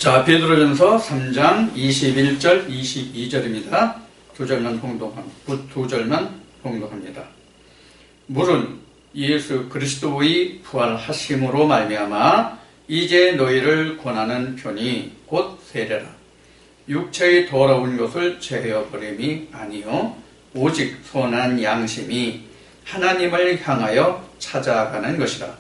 자, 베드로전서 3장 21절, 22절입니다. 두 절만 봉독합니다. 물은 예수 그리스도의 부활하심으로 말미암아 이제 너희를 권하는 편이 곧 세례라. 육체의 더러운 것을 제어버림이 아니요 오직 선한 양심이 하나님을 향하여 찾아가는 것이라.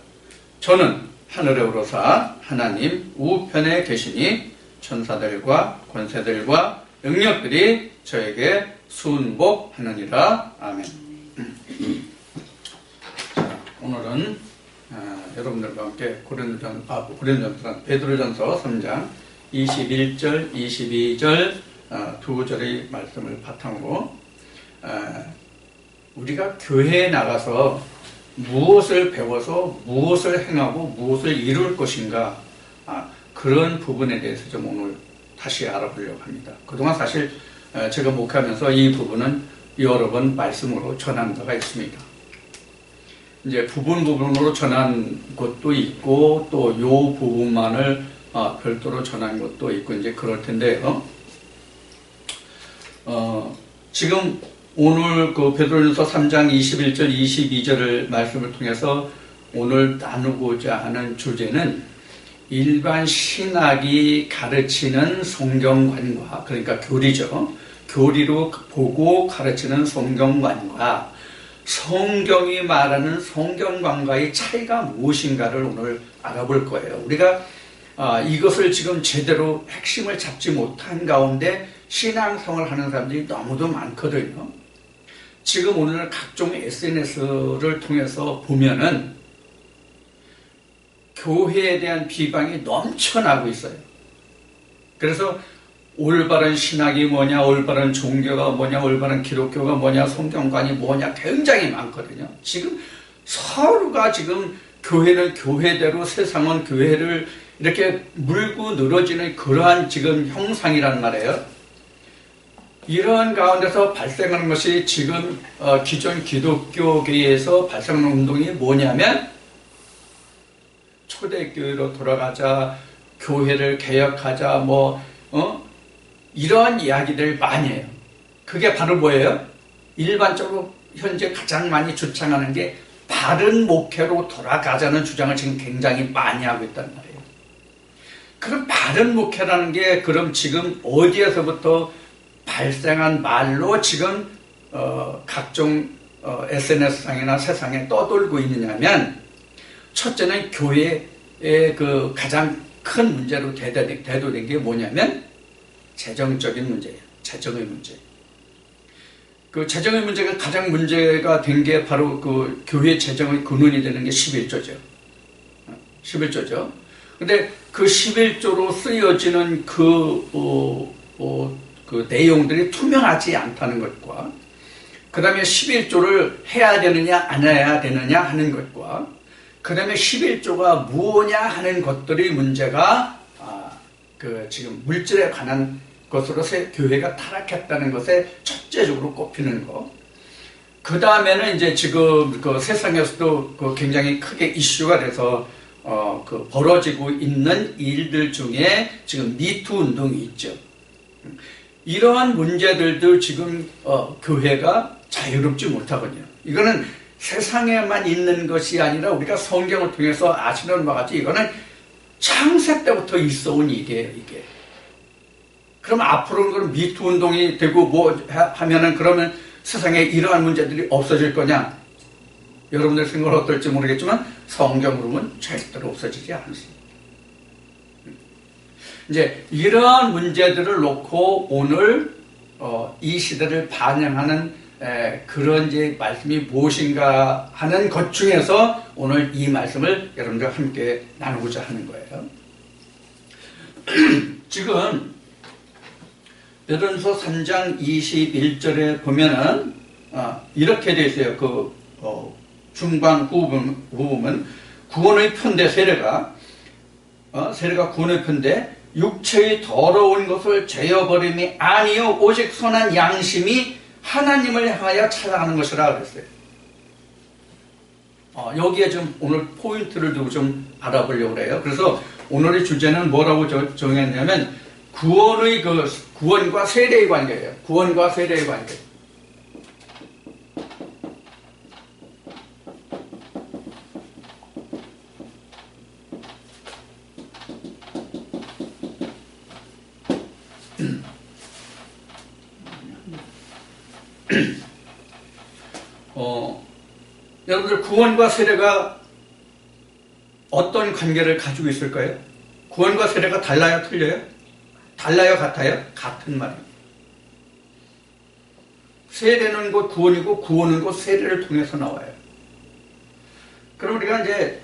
저는 하늘에 오르사 하나님 우편에 계시니 천사들과 권세들과 능력들이 저에게 순복하느니라. 아멘. 자, 오늘은 여러분들과 함께 베드로전서 3장 21절, 22절 두 절의 말씀을 바탕으로 우리가 교회에 나가서 무엇을 배워서 무엇을 행하고 무엇을 이룰 것인가, 그런 부분에 대해서 좀 오늘 다시 알아보려고 합니다. 그동안 사실 제가 목회하면서 이 부분은 여러 번 말씀으로 전한 바가 있습니다. 이제 부분으로 전한 것도 있고 또 요 부분만을 별도로 전한 것도 있고 이제 그럴 텐데요. 지금 오늘 그 베드로전서 3장 21절, 22절을 말씀을 통해서 오늘 나누고자 하는 주제는 일반 신학이 가르치는 성경관과, 그러니까 교리죠. 교리로 보고 가르치는 성경관과 성경이 말하는 성경관과의 차이가 무엇인가를 오늘 알아볼 거예요. 우리가 이것을 지금 제대로 핵심을 잡지 못한 가운데 신앙생활을 하는 사람들이 너무도 많거든요. 지금 오늘 각종 SNS를 통해서 보면은 교회에 대한 비방이 넘쳐나고 있어요. 그래서 올바른 신학이 뭐냐, 올바른 종교가 뭐냐, 올바른 기독교가 뭐냐, 성경관이 뭐냐 굉장히 많거든요. 지금 서로가 지금 교회는 교회대로 세상은 교회를 이렇게 물고 늘어지는 그러한 지금 형상이란 말이에요. 이러한 가운데서 발생하는 것이 지금 기존 기독교계에서 발생하는 운동이 뭐냐면 초대교회로 돌아가자, 교회를 개혁하자, 이러한 이야기들 많이 해요. 그게 바로 뭐예요? 일반적으로 현재 가장 많이 주창하는 게 바른 목회로 돌아가자는 주장을 지금 굉장히 많이 하고 있단 말이에요. 그럼 바른 목회라는 게 그럼 지금 어디에서부터 발생한 말로 지금 각종 SNS상이나 세상에 떠돌고 있느냐면, 첫째는 교회의 그 가장 큰 문제로 대두된 게 뭐냐면 재정적인 문제예요. 재정의 문제. 그 재정의 문제가 가장 문제가 된 게 바로 그 교회 재정의 근원이 되는 게 11조죠. 11조죠. 근데 그 11조로 쓰여지는 그 내용들이 투명하지 않다는 것과, 그 다음에 11조를 해야 되느냐 안 해야 되느냐 하는 것과, 그 다음에 11조가 무엇냐 하는 것들이 문제가 지금 물질에 관한 것으로서 교회가 타락했다는 것에 첫째적으로 꼽히는 것. 그 다음에는 이제 지금 그 세상에서도 그 굉장히 크게 이슈가 돼서 그 벌어지고 있는 일들 중에 지금 미투 운동이 있죠. 이러한 문제들도 지금 교회가 자유롭지 못하거든요. 이거는 세상에만 있는 것이 아니라 우리가 성경을 통해서 아시는 바와 같이 이거는 창세 때부터 있어온 일이에요, 이게. 그럼 앞으로는 그럼 미투 운동이 되고 하면은 그러면 세상에 이러한 문제들이 없어질 거냐? 여러분들 생각은 어떨지 모르겠지만 성경으로 보면 절대로 없어지지 않습니다. 이제 이러한 문제들을 놓고 오늘 이 시대를 반영하는 그런 이제 말씀이 무엇인가 하는 것 중에서 오늘 이 말씀을 여러분들과 함께 나누고자 하는 거예요. 지금 베드로전서 3장 21절에 보면은 이렇게 되어 있어요. 그 중반 부분은 구원의 편대 세례가 구원의 편대 육체의 더러운 것을 제어버림이 아니요 오직 선한 양심이 하나님을 향하여 찾아가는 것이라 그랬어요. 여기에 좀 오늘 포인트를 두고 좀 알아보려고 해요. 그래서 오늘의 주제는 뭐라고 정했냐면 구원과 세례의 관계예요. 구원과 세례의 관계. 여러분들 구원과 세례가 어떤 관계를 가지고 있을까요? 구원과 세례가 달라요? 틀려요? 달라요? 같아요? 같은 말이에요. 세례는 곧 구원이고 구원은 곧 세례를 통해서 나와요. 그럼 우리가 이제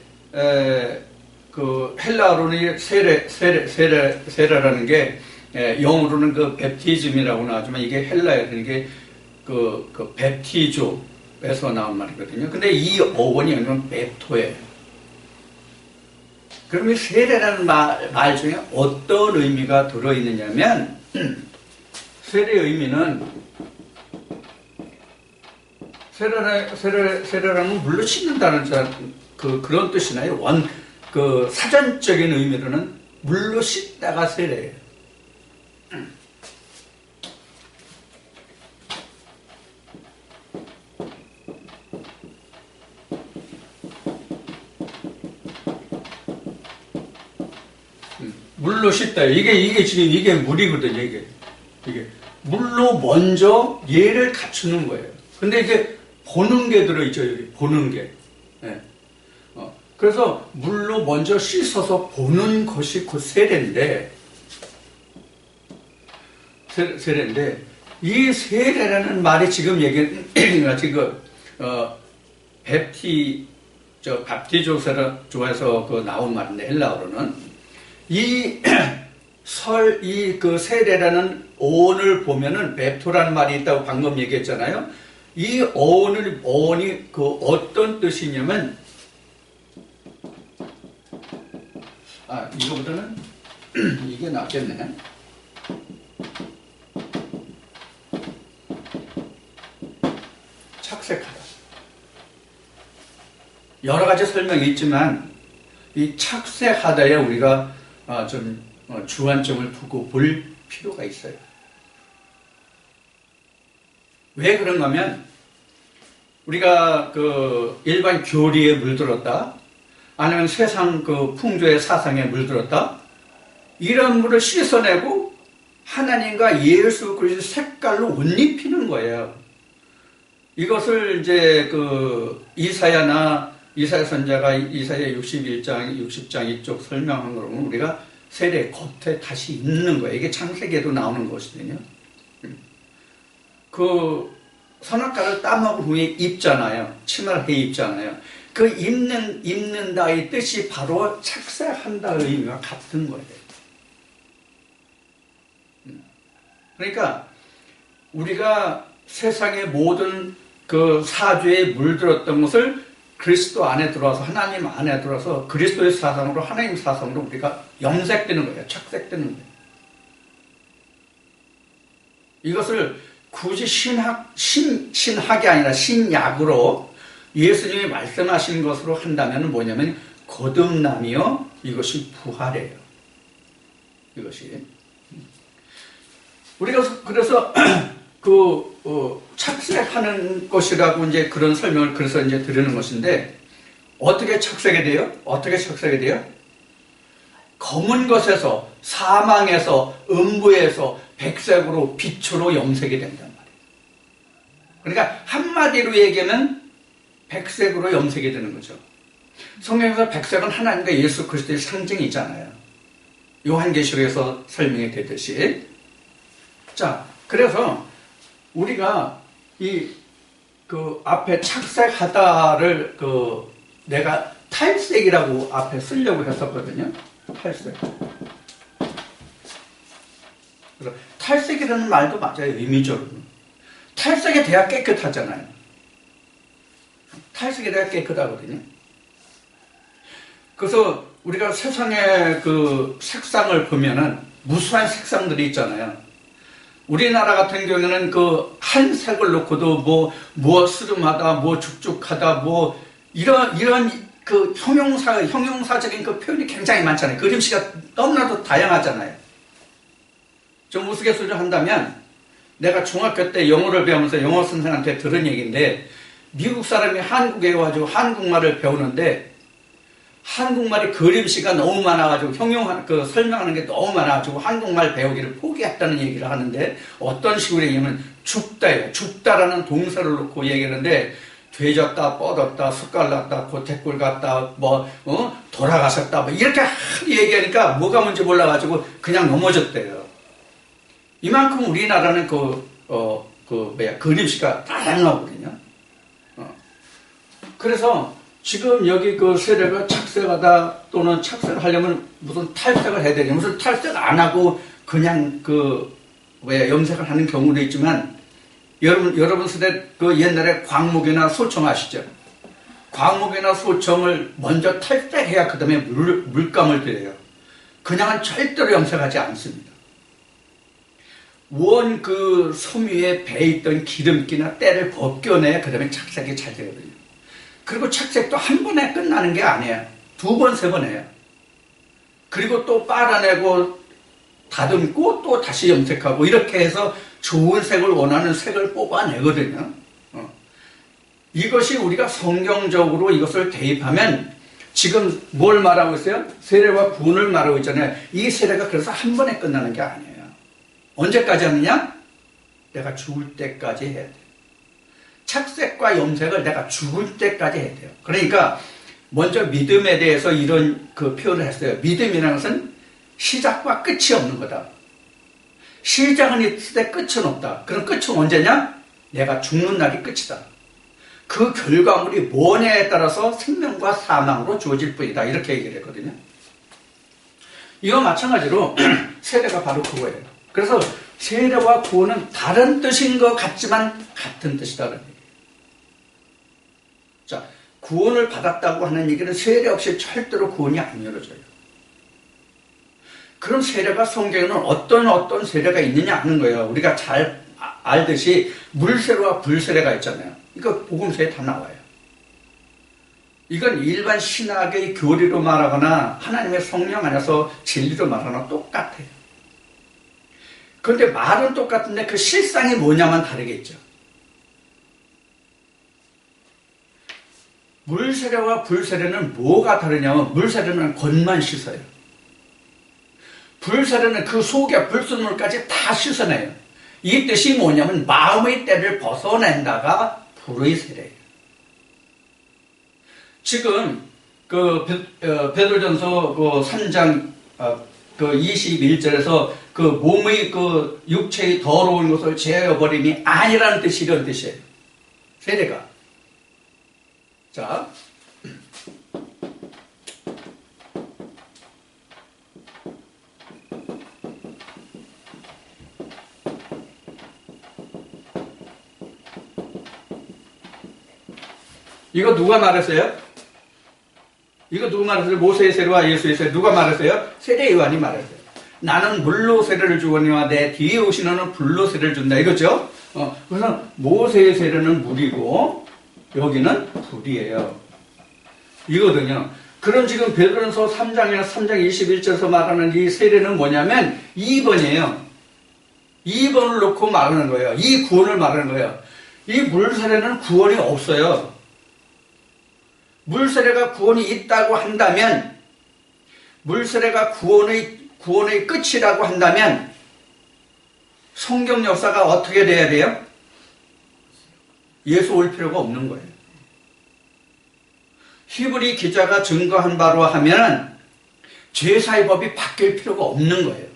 그 헬라어로는 세례라는 게 영어로는 그 베프티즘이라고 나오지만 이게 헬라어는 게 그 베프티조에서 나온 말이거든요. 근데 이 어원이 여기는 베토예요. 그럼 이 세례라는 말 중에 어떤 의미가 들어있느냐면 세례의 의미는 세례라는 물로 씻는다는 그런 뜻이나요? 그 사전적인 의미로는 물로 씻다가 세례예요. 물로 씻다. 이게 지금 이게 물이거든요. 이게 물로 먼저 예를 갖추는 거예요. 근데 이제 보는 게 들어있죠. 여기 보는 게. 네. 그래서 물로 먼저 씻어서 보는 것이 그 세례인데, 이 세례라는 말이 지금 지금 밥티조에서 나온 말인데 헬라어로는 이 세례라는 어원을 보면은 베토라는 말이 있다고 방금 얘기했잖아요. 이 어원이 어떤 뜻이냐면, 이거보다는 이게 낫겠네. 착색하다. 여러 가지 설명이 있지만, 이 착색하다에 우리가 좀 주안점을 두고 볼 필요가 있어요. 왜 그런가 하면 우리가 일반 교리에 물들었다, 아니면 세상 풍조의 사상에 물들었다, 이런 물을 씻어내고 하나님과 예수 그리스도의 색깔로 옷 입히는 거예요. 이것을 이제 이사야 선자가 이사야 60장 이쪽 설명한 거로 우리가 세례 겉에 다시 입는 거예요. 이게 창세기에도 나오는 것이거든요. 선악과를 따먹은 후에 입잖아요. 치마를 해 입잖아요. 입는다의 뜻이 바로 착색한다의 의미와 같은 거예요. 그러니까 우리가 세상의 모든 사주에 물들었던 것을 그리스도 안에 들어와서, 하나님 안에 들어와서 그리스도의 사상으로, 하나님 사상으로 우리가 염색되는 거예요. 착색되는 거예요. 이것을 굳이 신학이 아니라 신약으로 예수님이 말씀하신 것으로 한다면 뭐냐면 거듭남이요, 이것이 부활이에요. 이것이. 우리가 그래서 착색하는 것이라고 이제 그런 설명을 그래서 이제 드리는 것인데, 어떻게 착색이 돼요? 검은 것에서, 사망에서, 음부에서 백색으로, 빛으로 염색이 된단 말이에요. 그러니까 한마디로 얘기하면 백색으로 염색이 되는 거죠. 성경에서 백색은 하나님과 예수 그리스도의 상징이잖아요. 요한계시록에서 설명이 되듯이. 자, 그래서 우리가 앞에 착색하다를 내가 탈색이라고 앞에 쓰려고 했었거든요. 탈색. 그래서 탈색이라는 말도 맞아요. 의미적으로. 탈색에 대야 깨끗하잖아요. 탈색에 대야 깨끗하거든요. 그래서 우리가 세상의 색상을 보면은 무수한 색상들이 있잖아요. 우리나라 같은 경우에는 한 색을 놓고도 뭐 스름하다, 뭐 축축하다, 뭐 이런 그 형용사적인 그 표현이 굉장히 많잖아요. 그림씨가 너무나도 다양하잖아요. 좀 우스갯소리를 한다면 내가 중학교 때 영어를 배우면서 영어 선생한테 들은 얘기인데 미국 사람이 한국에 와가지고 한국말을 배우는데 한국말이 그림씨가 너무 많아가지고 설명하는 게 너무 많아가지고 한국말 배우기를 포기했다는 얘기를 하는데 어떤 식으로 얘기하면 죽다예요. 죽다라는 동사를 놓고 얘기하는데 되졌다, 뻗었다, 숟갈났다, 고태꿀 갔다, 돌아가셨다, 이렇게 얘기하니까 뭐가 뭔지 몰라가지고 그냥 넘어졌대요. 이만큼 우리나라는 그림씨가 다양하거든요. 그래서 지금 여기 그 세례가 착색하다 또는 착색을 하려면 무슨 탈색을 해야 되냐, 무슨 탈색 안 하고 그냥 염색을 하는 경우도 있지만 여러분 세대 그 옛날에 광목이나 소청 아시죠? 광목이나 소청을 먼저 탈색해야 그 다음에 물감을 들여요. 그냥은 절대로 염색하지 않습니다. 원 그 섬유에 배있던 기름기나 때를 벗겨내야 그 다음에 착색이 잘 되거든요. 그리고 착색도 한 번에 끝나는 게 아니에요. 2번, 3번 해요. 그리고 또 빨아내고 다듬고 또 다시 염색하고 이렇게 해서 좋은 색을 원하는 색을 뽑아내거든요. 이것이 우리가 성경적으로 이것을 대입하면 지금 뭘 말하고 있어요? 세례와 구원을 말하고 있잖아요. 이 세례가 그래서 한 번에 끝나는 게 아니에요. 언제까지 하느냐? 내가 죽을 때까지 해야 돼요. 착색과 염색을 내가 죽을 때까지 해야 돼요. 그러니까 먼저 믿음에 대해서 이런 그 표현을 했어요. 믿음이라는 것은 시작과 끝이 없는 거다. 시작은 있을 때 끝은 없다. 그럼 끝은 언제냐? 내가 죽는 날이 끝이다. 그 결과물이 뭐냐에 따라서 생명과 사망으로 주어질 뿐이다. 이렇게 얘기를 했거든요. 이와 마찬가지로 세례가 바로 그거예요. 그래서 세례와 구원은 다른 뜻인 것 같지만 같은 뜻이다라는 얘기예요. 자, 구원을 받았다고 하는 얘기는 세례 없이 절대로 구원이 안 이루어져요. 그럼 세례가 성경에는 어떤 세례가 있느냐 하는 거예요. 우리가 잘 알듯이 물세례와 불세례가 있잖아요. 이거 복음서에 다 나와요. 이건 일반 신학의 교리로 말하거나 하나님의 성령 안에서 진리로 말하거나 똑같아요. 그런데 말은 똑같은데 그 실상이 뭐냐만 다르겠죠. 물세례와 불세례는 뭐가 다르냐면 물세례는 겉만 씻어요. 불세례는 그 속에 불순물까지 다 씻어내요. 이 뜻이 뭐냐면 마음의 때를 벗어낸다가 불의 세례예요. 지금 베드로전서 3장 21절에서 그 몸의 그 육체의 더러운 것을 제어버림이 아니라는 뜻이 이런 뜻이에요. 세례가. 자, 이거 누가 말했어요? 이거 누가 말했어요? 모세의 세례와 예수의 세례 누가 말했어요? 세례 요한이 말했어요. 나는 물로 세례를 주거니와 내 뒤에 오시는 이는 불로 세례를 준다. 이거죠? 그래서 모세의 세례는 물이고 여기는 불이에요. 이거든요. 그럼 지금 베드로전서 3장이나 3장 21절에서 말하는 이 세례는 뭐냐면 2번이에요. 2번을 놓고 말하는 거예요. 이 구원을 말하는 거예요. 이 물세례는 구원이 없어요. 물세례가 구원이 있다고 한다면, 물세례가 구원의 끝이라고 한다면 성경 역사가 어떻게 돼야 돼요? 예수 올 필요가 없는 거예요. 히브리 기자가 증거한 바로 하면 제사의 법이 바뀔 필요가 없는 거예요.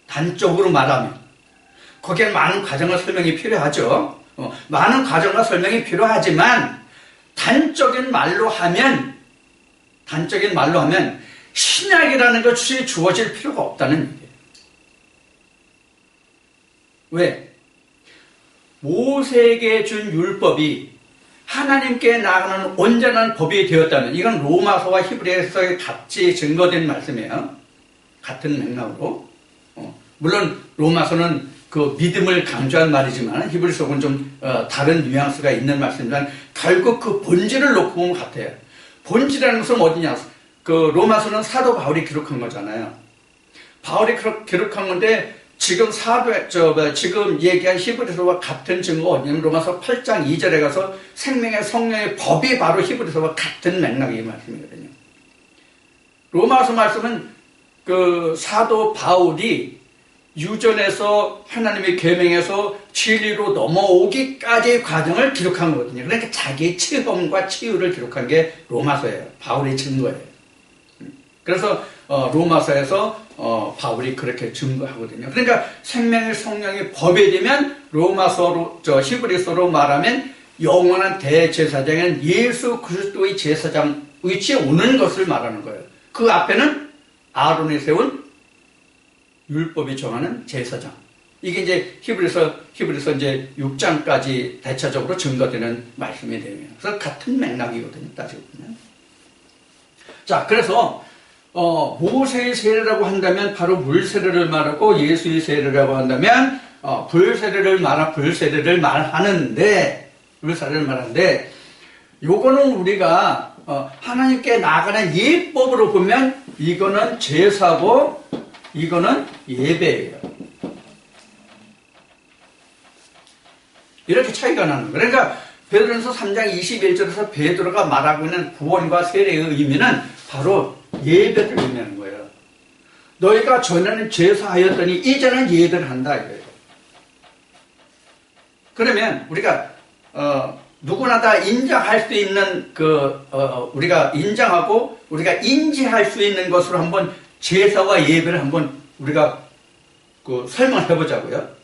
단적으로 말하면. 거기에 많은 과정과 설명이 필요하죠. 많은 과정과 설명이 필요하지만 단적인 말로 하면 신약이라는 것이 주어질 필요가 없다는 얘기예요. 왜? 모세에게 준 율법이 하나님께 나아가는 온전한 법이 되었다는, 이건 로마서와 히브리서에 같이 증거된 말씀이에요. 같은 맥락으로. 물론 로마서는 그 믿음을 강조한 말이지만 히브리서는 좀 다른 뉘앙스가 있는 말씀이지만 결국 그 본질을 놓고 보면 같아요. 본질이라는 것은 어디냐? 그 로마서는 사도 바울이 기록한 거잖아요. 바울이 기록한 건데 지금 지금 얘기한 히브리서와 같은 증거가 어디냐면 로마서 8장 2절에 가서 생명의 성령의 법이 바로 히브리서와 같은 맥락의 말씀이거든요. 로마서 말씀은 그 사도 바울이 유전에서 하나님의 계명에서 진리로 넘어오기까지의 과정을 기록한 거거든요. 그러니까 자기의 체험과 치유를 기록한 게 로마서예요. 바울의 증거예요. 그래서 로마서에서 바울이 그렇게 증거하거든요. 그러니까 생명의 성령의 법에 되면 로마서로 히브리서로 말하면 영원한 대제사장은 예수 그리스도의 제사장 위치에 오는 것을 말하는 거예요. 그 앞에는 아론이 세운 율법이 정하는 제사장. 이게 이제 히브리서 이제 6장까지 대체적으로 증거되는 말씀이 되요. 그래서 같은 맥락이거든요. 따지고 보면. 자, 그래서 모세의 세례라고 한다면 바로 물세례를 말하고 예수의 세례라고 한다면 불세례를 말하는데 요거는 우리가 하나님께 나아가는 예법으로 보면 이거는 제사고 이거는 예배예요. 이렇게 차이가 나는 거예요. 그러니까 베드로전서 3장 21절에서 베드로가 말하고 있는 구원과 세례의 의미는 바로 예배를 의미하는 거예요. 너희가 전에는 제사하였더니 이제는 예배를 한다 이거예요. 그러면 우리가 누구나 다 인정할 수 있는 우리가 인정하고 우리가 인지할 수 있는 것으로 한번 제사와 예배를 한번 우리가 설명해 보자고요.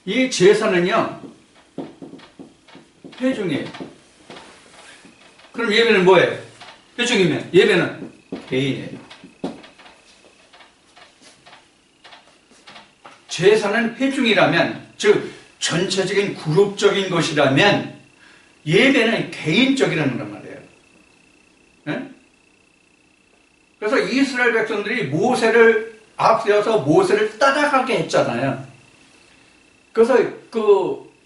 이 제사는요 회중이에요. 그럼 예배는 뭐예요? 회중이면 예배는 개인이에요. 제사는 회중이라면 즉 전체적인 그룹적인 것이라면 예배는 개인적이라는 건 말이에요. 네? 그래서 이스라엘 백성들이 모세를 앞세워서 모세를 따라가게 했잖아요. 그래서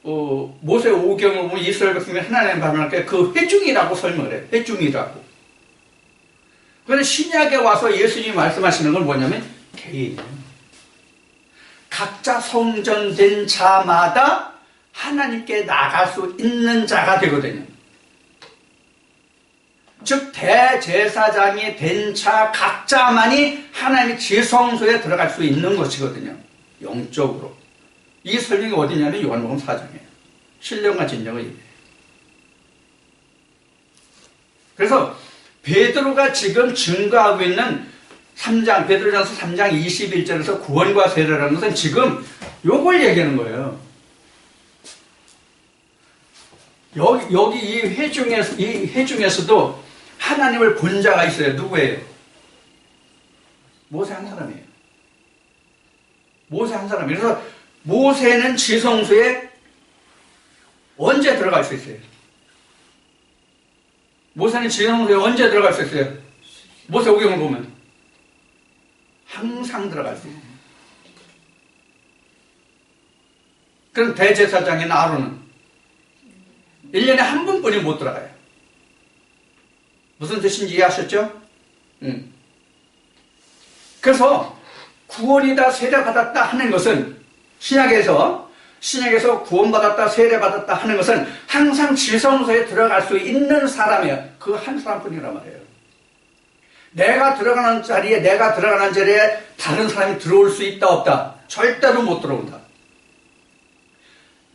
모세 오경을 보면 이스라엘 백성이 하나님 발언할 때 그 회중이라고 설명을 해요. 회중이라고. 그런데 신약에 와서 예수님이 말씀하시는 건 뭐냐면 개인이에요. 각자 성전된 자마다 하나님께 나갈 수 있는 자가 되거든요. 즉 대제사장이 된 자 각자만이 하나님의 지성소에 들어갈 수 있는 것이거든요. 영적으로. 이 설명이 어디냐면 요한복음 4장이에요. 신령과 진정의 예배예요. 그래서 베드로가 지금 증거하고 있는 베드로전서 3장 21절에서 구원과 세례라는 것은 지금 요걸 얘기하는 거예요. 여기 이 회중에서도 하나님을 본 자가 있어요. 누구예요? 모세 한 사람이에요. 모세 한 사람이에요. 그래서 모세는 지성소에 언제 들어갈 수 있어요? 모세는 지성소에 언제 들어갈 수 있어요? 모세 오경을 보면 항상 들어갈 수 있어요. 그럼 대제사장인 아론은 1년에 한 번뿐이 못 들어가요. 무슨 뜻인지 이해하셨죠? 그래서 구원이다 세례받았다 하는 것은 신약에서 구원받았다 세례받았다 하는 것은 항상 지성소에 들어갈 수 있는 사람이에요. 그 한 사람뿐이란 말이에요. 내가 들어가는 자리에 다른 사람이 들어올 수 있다 없다? 절대로 못 들어온다.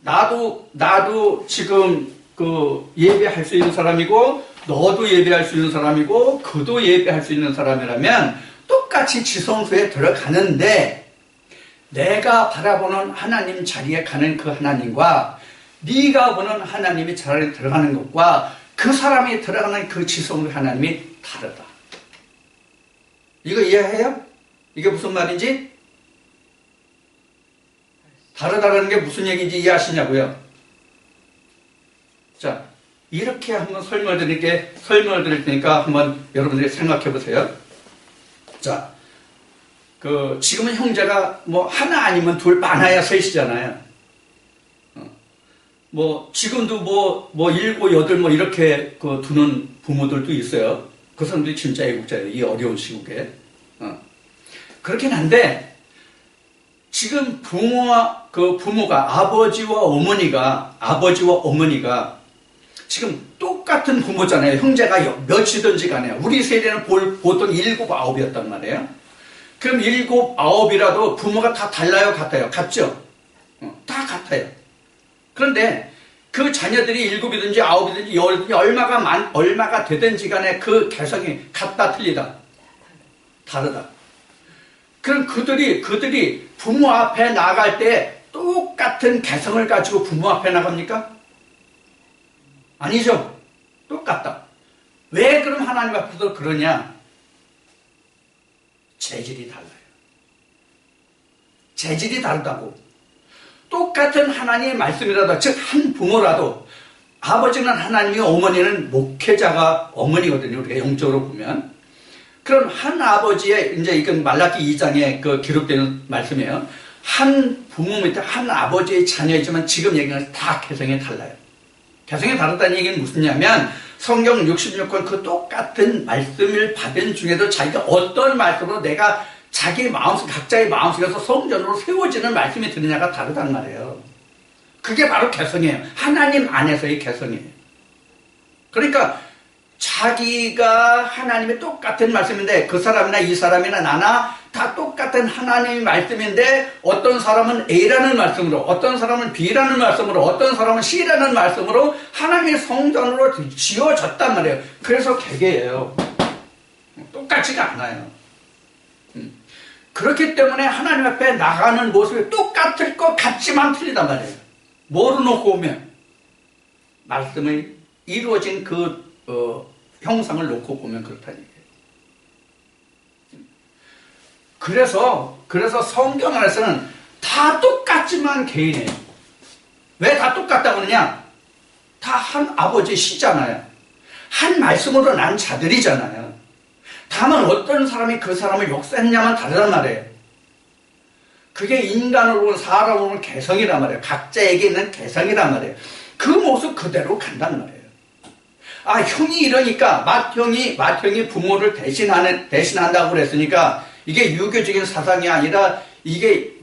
나도 지금 예배할 수 있는 사람이고 너도 예배할 수 있는 사람이고 그도 예배할 수 있는 사람이라면 똑같이 지성소에 들어가는데 내가 바라보는 하나님 자리에 가는 그 하나님과 네가 보는 하나님이 자리에 들어가는 것과 그 사람이 들어가는 그 지성소의 하나님이 다르다. 이거 이해해요? 이게 무슨 말인지? 다르다는 게 무슨 얘기인지 이해하시냐고요? 자, 이렇게 한번 설명을 드릴 테니까 한번 여러분들이 생각해 보세요. 자, 지금은 형제가 하나 아니면 둘, 많아야 셋이잖아요. 뭐 지금도 뭐 일곱 여덟 뭐 이렇게 그 두는 부모들도 있어요. 그 사람들이 진짜 애국자예요. 이 어려운 시국에. 그렇긴 한데 지금 부모가 아버지와 어머니가 지금 똑같은 부모잖아요. 형제가 몇이든지 간에 우리 세대는 보통 7, 9이었단 말이에요. 그럼 7, 9이라도 부모가 다 달라요, 같아요? 같죠? 다 같아요. 그런데 그 자녀들이 7이든지 9이든지 10이든지 얼마가 되든지 간에 그 개성이 같다, 틀리다? 다르다. 그럼 그들이 부모 앞에 나갈 때 똑같은 개성을 가지고 부모 앞에 나갑니까? 아니죠. 똑같다. 왜 그럼 하나님 앞에서 그러냐? 재질이 달라요. 재질이 다르다고. 똑같은 하나님의 말씀이라도, 즉 한 부모라도 아버지는 하나님이, 어머니는 목회자가 어머니거든요. 우리가 영적으로 보면. 그럼 한 아버지의, 이제 이건 말라기 2장에 그 기록되는 말씀이에요. 한 부모 밑에 한 아버지의 자녀이지만 지금 얘기는 다 개성이 달라요. 개성이 다르다는 얘기는 무슨냐면 성경 66권 그 똑같은 말씀을 받은 중에도 자기가 어떤 말씀으로 내가 자기 마음속, 각자의 마음속에서 성전으로 세워지는 말씀이 들으냐가 다르단 말이에요. 그게 바로 개성이에요. 하나님 안에서의 개성이에요. 그러니까 자기가 하나님의 똑같은 말씀인데 그 사람이나 이 사람이나 나나 다 똑같은 하나님의 말씀인데 어떤 사람은 A라는 말씀으로, 어떤 사람은 B라는 말씀으로, 어떤 사람은 C라는 말씀으로 하나님의 성전으로 지어졌단 말이에요. 그래서 개개예요. 똑같지가 않아요. 그렇기 때문에 하나님 앞에 나가는 모습이 똑같을 것 같지만 틀리단 말이에요. 뭐로 놓고 보면 말씀이 이루어진 그 형상을 놓고 보면 그렇다는 얘기예요. 그래서 성경 안에서는 다 똑같지만 개인이에요. 왜 다 똑같다고 그러냐? 다 한 아버지 시잖아요. 한 말씀으로 난 자들이잖아요. 다만 어떤 사람이 그 사람을 역사했냐만 다르단 말이에요. 그게 인간으로 사람으로 개성이란 말이에요. 각자에게 있는 개성이란 말이에요. 그 모습 그대로 간단 말이에요. 아, 형이 이러니까 맏형이 부모를 대신한다고 그랬으니까 이게 유교적인 사상이 아니라 이게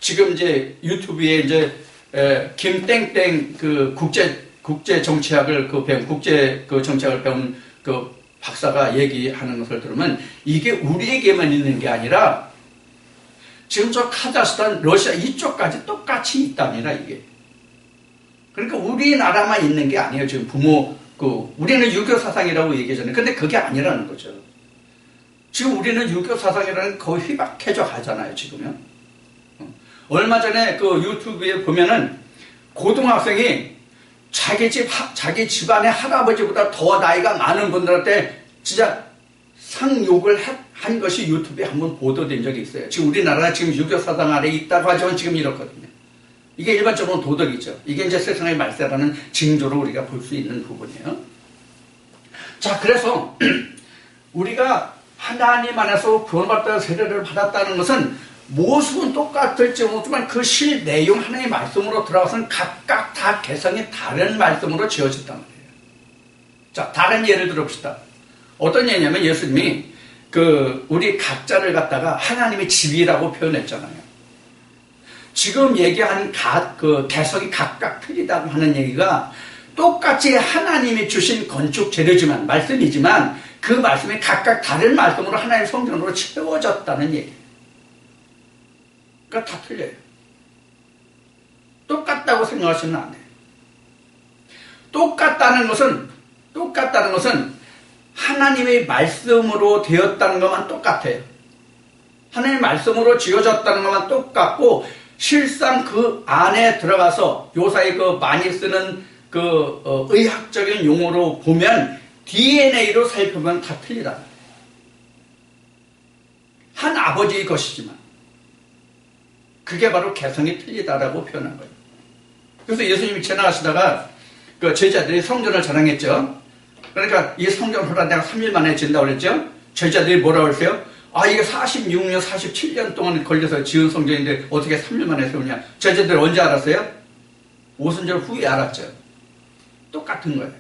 지금 이제 유튜브에 이제 김땡땡 그 국제 정치학을 배운 정치학을 배운 그 박사가 얘기하는 것을 들으면 이게 우리에게만 있는 게 아니라 지금 저 카자흐스탄, 러시아 이쪽까지 똑같이 있답니다, 이게. 그러니까 우리나라만 있는 게 아니에요. 지금 우리는 유교 사상이라고 얘기하잖아요. 근데 그게 아니라는 거죠. 지금 우리는 유교 사상이라는 거의 휘박해져 가잖아요, 지금요. 얼마 전에 그 유튜브에 보면은 고등학생이 자기 집안의 할아버지보다 더 나이가 많은 분들한테 진짜 상욕을 한 것이 유튜브에 한번 보도된 적이 있어요. 지금 우리나라가 지금 유교 사상 아래 있다고 하지만 지금 이렇거든요. 이게 일반적으로 도덕이죠. 이게 이제 세상의 말세라는 징조로 우리가 볼 수 있는 부분이에요. 자, 그래서 우리가 하나님 안에서 구원받다 세례를 받았다는 것은 모습은 똑같을지 모르지만 그 실 내용 하나님의 말씀으로 들어가서는 각각 다 개성이 다른 말씀으로 지어졌단 말이에요. 자, 다른 예를 들어봅시다. 어떤 예냐면 예수님이 우리 각자를 갖다가 하나님의 집이라고 표현했잖아요. 지금 얘기하는 개성이 각각 틀리다고 하는 얘기가 똑같이 하나님이 주신 건축 재료지만, 말씀이지만 그 말씀이 각각 다른 말씀으로 하나님의 성전으로 채워졌다는 얘기예요. 그러니까 다 틀려요. 똑같다고 생각하시면 안 돼요. 똑같다는 것은 하나님의 말씀으로 되었다는 것만 똑같아요. 하나님의 말씀으로 지어졌다는 것만 똑같고 실상 그 안에 들어가서 요사이 많이 쓰는 의학적인 용어로 보면 DNA로 살펴보면 다 틀리다. 한 아버지의 것이지만 그게 바로 개성이 틀리다라고 표현한 거예요. 그래서 예수님이 지나가시다가 그 제자들이 성전을 자랑했죠. 그러니까 이 성전 허락 내가 3일 만에 진다고 그랬죠. 제자들이 뭐라고 그랬어요? 아, 이게 46년, 47년 동안 걸려서 지은 성전인데 어떻게 3년 만에 세우냐. 제자들 언제 알았어요? 오순절 후에 알았죠. 똑같은 거예요.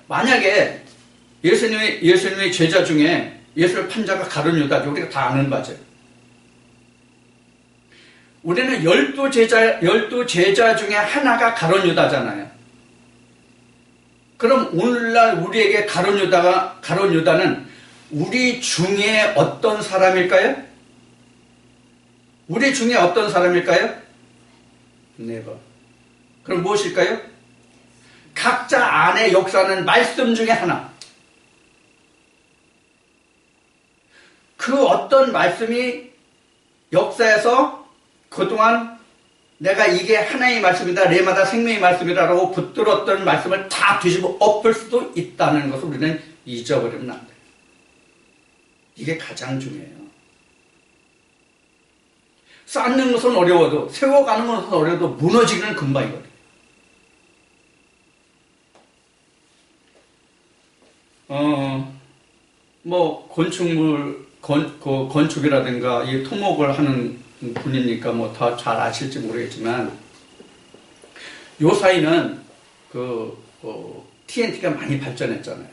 만약에 예수님의 제자 중에 예수를 판 자가 가룟 유다죠. 우리가 다 아는 바죠. 우리는 12제자 중에 하나가 가룟 유다잖아요. 그럼 오늘날 우리에게 가룟 유다는 우리 중에 어떤 사람일까요? 우리 중에 어떤 사람일까요? 네버. 그럼 무엇일까요? 각자 안에 역사하는 말씀 중에 하나. 그 어떤 말씀이 역사에서 그동안 내가 이게 하나님의 말씀이다, 레마다 생명의 말씀이다라고 붙들었던 말씀을 다 뒤집어 엎을 수도 있다는 것을 우리는 잊어버리면 안 돼요. 이게 가장 중요해요. 쌓는 것은 어려워도, 세워가는 것은 어려워도 무너지기는 금방이거든요. 건축이라든가 이 토목을 하는 분이니까 뭐 더 잘 아실지 모르겠지만, 요 사이는 TNT가 많이 발전했잖아요.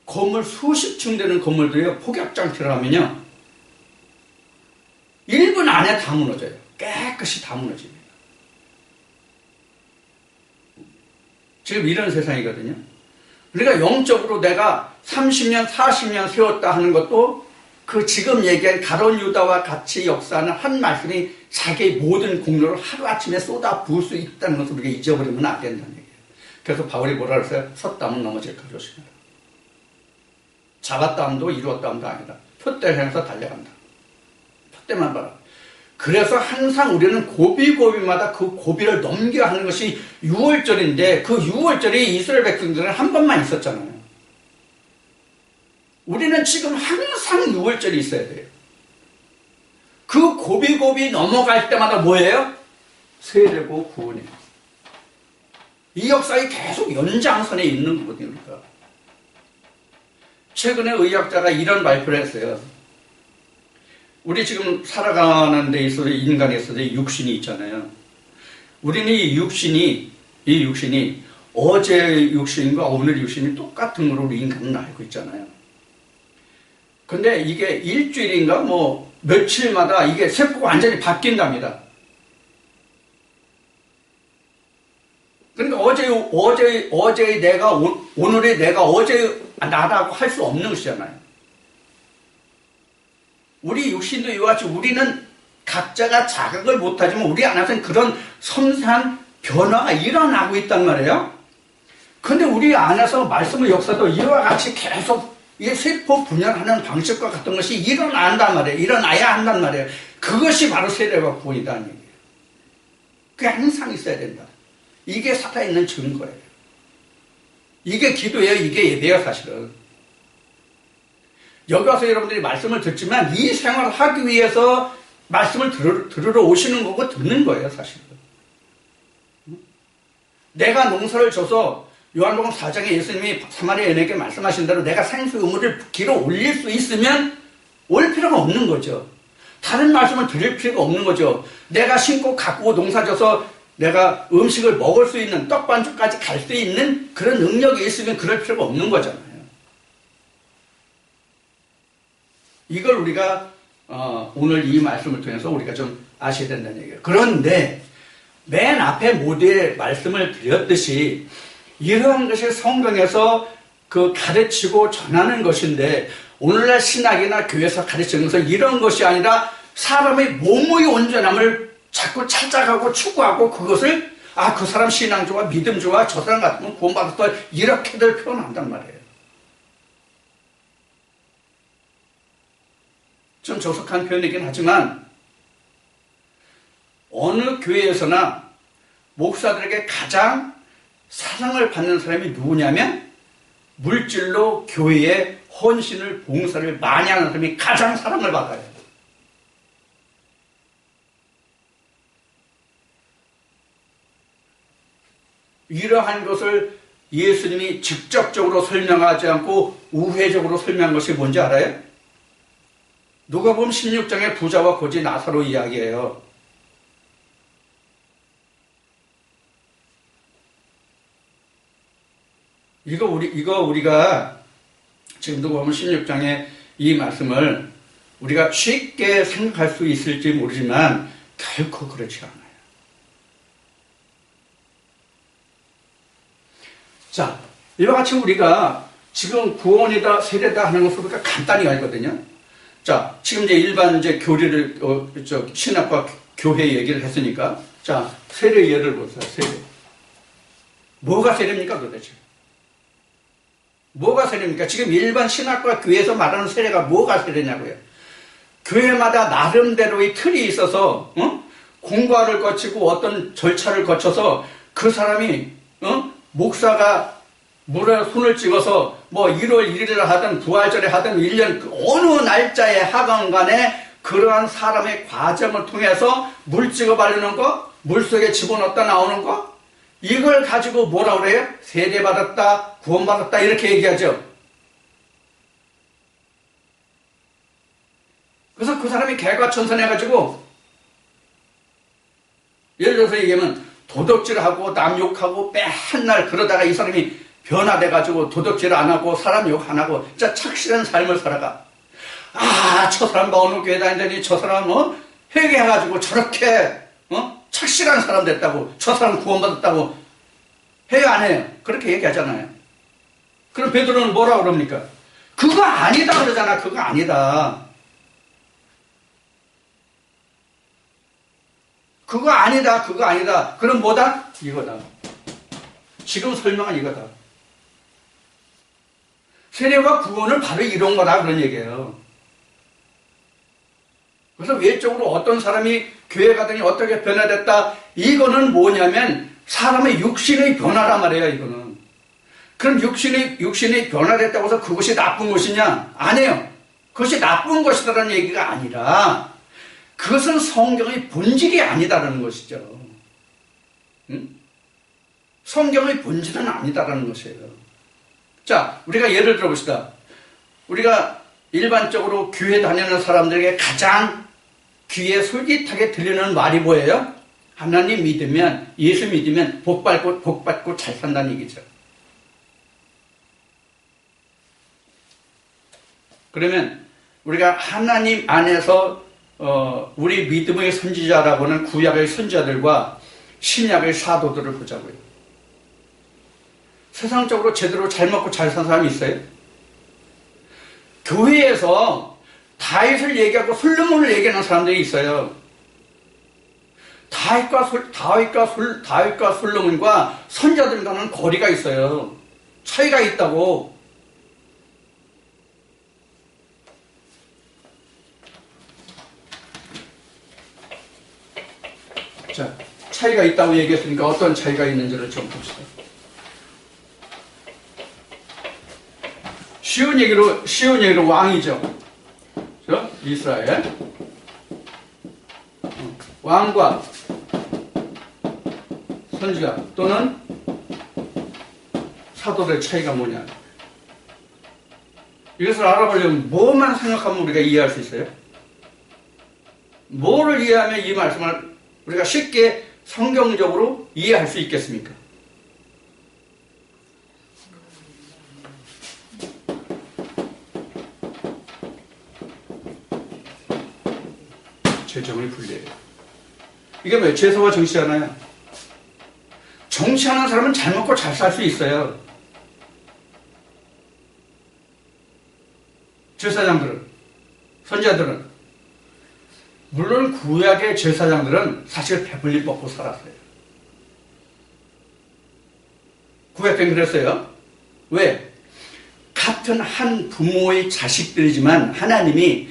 건물 수십 층 되는 건물들이 폭격장치를 하면요, 1분 안에 다 무너져요. 깨끗이 다 무너집니다. 지금 이런 세상이거든요. 그러니까 영적으로 내가 30년, 40년 세웠다 하는 것도 그 지금 얘기한 가룟 유다와 같이 역사하는 한 말씀이 자기의 모든 공로를 하루아침에 쏟아 부을 수 있다는 것을 우리가 잊어버리면 안 된다는 얘기예요. 그래서 바울이 뭐라 그랬어요? 섰다 하면 넘어질까 조심해라. 잡았다 함도 이루었다 함도 아니다. 표대를 향해서 달려간다. 표대만 봐라. 그래서 항상 우리는 고비고비마다 그 고비를 넘겨야 하는 것이 6월절인데 그 6월절이 이스라엘 백성들은 한 번만 있었잖아요. 우리는 지금 항상 6월절이 있어야 돼요. 그 고비고비 넘어갈 때마다 뭐예요? 세례고 구원이에요. 이 역사에 계속 연장선에 있는 거거든요. 최근에 의학자가 이런 발표를 했어요. 우리 지금 살아가는 데 있어서 인간에 있어서 육신이 있잖아요. 우리는 이 육신이 어제 육신과 오늘 육신이 똑같은 걸로 우리 인간은 알고 있잖아요. 근데 이게 일주일인가 뭐 며칠마다 이게 세포가 완전히 바뀐답니다. 그러니까 어제의 내가 오늘의 내가 어제 나라고 할 수 없는 것이잖아요. 우리 육신도 이와 같이 우리는 각자가 자각을 못하지만 우리 안에서는 그런 섬세한 변화가 일어나고 있단 말이에요. 근데 우리 안에서 말씀의 역사도 이와 같이 계속 이 세포 분열하는 방식과 같은 것이 일어난단 말이에요. 일어나야 한단 말이에요. 그것이 바로 세례와 구원이라는 얘기예요. 그게 항상 있어야 된다. 이게 살아있는 증거예요. 이게 기도예요. 이게 예배예요, 사실은. 여기 와서 여러분들이 말씀을 듣지만 이 생활을 하기 위해서 말씀을 들으러 오시는 거고 듣는 거예요, 사실은. 내가 농사를 져서 요한복음 4장에 예수님이 사마리아 여인에게 말씀하신 대로 내가 생수 우물을 길어 올릴 수 있으면 올 필요가 없는 거죠. 다른 말씀을 드릴 필요가 없는 거죠. 내가 심고 가꾸고 농사져서 내가 음식을 먹을 수 있는 떡반죽까지 갈 수 있는 그런 능력이 있으면 그럴 필요가 없는 거잖아요. 이걸 우리가 오늘 이 말씀을 통해서 우리가 좀 아셔야 된다는 얘기예요. 그런데 맨 앞에 모두에 말씀을 드렸듯이 이러한 것이 성경에서 그 가르치고 전하는 것인데 오늘날 신학이나 교회에서 가르치는 것은 이런 것이 아니라 사람의 몸의 온전함을 자꾸 찾아가고 추구하고 그것을 그 사람 신앙 좋아 믿음 좋아 저 사람 같으면 구원받았어 이렇게들 표현한단 말이에요. 좀 조석한 표현이긴 하지만 어느 교회에서나 목사들에게 가장 사랑을 받는 사람이 누구냐면 물질로 교회에 헌신을 봉사를 많이 하는 사람이 가장 사랑을 받아요. 이러한 것을 예수님이 직접적으로 설명하지 않고 우회적으로 설명한 것이 뭔지 알아요? 누가복음 16장의 부자와 거지 나사로 이야기예요. 이거 우리가 지금 누가복음 16장의 이 말씀을 우리가 쉽게 생각할 수 있을지 모르지만 결코 그렇지 않아요. 자, 이와 같이 우리가 지금 구원이다, 세례다 하는 것을 우리가 간단히 알거든요. 자, 지금 이제 일반 이제 교리를, 신학과 교회 얘기를 했으니까, 자, 세례 예를 보세요, 세례. 뭐가 세례입니까, 도대체? 뭐가 세례입니까? 지금 일반 신학과 교회에서 말하는 세례가 뭐가 세례냐고요? 교회마다 나름대로의 틀이 있어서, 공과를 거치고 어떤 절차를 거쳐서 그 사람이, 목사가 물에 손을 찍어서 뭐 1월 1일에 하든 부활절에 하든 1년 어느 날짜에 하건 간에 그러한 사람의 과정을 통해서 물 찍어 바르는 거, 물속에 집어넣었다 나오는 거, 이걸 가지고 뭐라 그래요? 세례받았다, 구원받았다 이렇게 얘기하죠. 그래서 그 사람이 개과천선해가지고 예를 들어서 얘기하면 도덕질하고 남 욕하고 맨날 그러다가 이 사람이 변화돼가지고 도덕질 안 하고 사람 욕 안 하고 진짜 착실한 삶을 살아가. 아, 저 사람 봐 어느 교회 다니더니 저 사람 회개해가지고 저렇게 착실한 사람 됐다고, 저 사람 구원받았다고 해요 안 해요? 그렇게 얘기하잖아요. 그럼 베드로는 뭐라 그럽니까? 그거 아니다 그러잖아. 그거 아니다. 그거 아니다. 그거 아니다. 그럼 뭐다? 이거다. 지금 설명은 이거다. 세례와 구원을 바로 이런 거다 그런 얘기예요. 그래서 외적으로 어떤 사람이 교회 가더니 어떻게 변화됐다. 이거는 뭐냐면 사람의 육신의 변화란 말이에요. 이거는. 그럼 육신이 변화됐다고 해서 그것이 나쁜 것이냐? 아니에요. 그것이 나쁜 것이다라는 얘기가 아니라 그것은 성경의 본질이 아니다라는 것이죠. 응? 성경의 본질은 아니다라는 것이에요. 자, 우리가 예를 들어봅시다. 우리가 일반적으로 교회 다니는 사람들에게 가장 귀에 솔깃하게 들리는 말이 뭐예요? 하나님 믿으면, 예수 믿으면 복 받고 잘 산다는 얘기죠. 그러면 우리가 하나님 안에서 우리 믿음의 선지자라고 하는 구약의 선지자들과 신약의 사도들을 보자고요. 세상적으로 제대로 잘 먹고 잘 산 사람이 있어요? 교회에서 다윗을 얘기하고 솔로몬을 얘기하는 사람들이 있어요. 다윗과 솔로몬과 선자들과는 거리가 있어요. 차이가 있다고. 자, 차이가 있다고 얘기했으니까 어떤 차이가 있는지를 좀 봅시다. 쉬운 얘기로 왕이죠. 그렇죠? 이스라엘. 왕과 선지자 또는 사도의 차이가 뭐냐. 이것을 알아보려면 뭐만 생각하면 우리가 이해할 수 있어요? 뭐를 이해하면 이 말씀을 우리가 쉽게 성경적으로 이해할 수 있겠습니까? 재정을 분리해요. 이게 왜 재서와 정치하나요? 정치하는 사람은 잘 먹고 잘 살 수 있어요. 제사장들은, 선지자들은, 물론 구약의 제사장들은 사실 배불리 먹고 살았어요. 구약 때는 그랬어요. 왜? 같은 한 부모의 자식들이지만 하나님이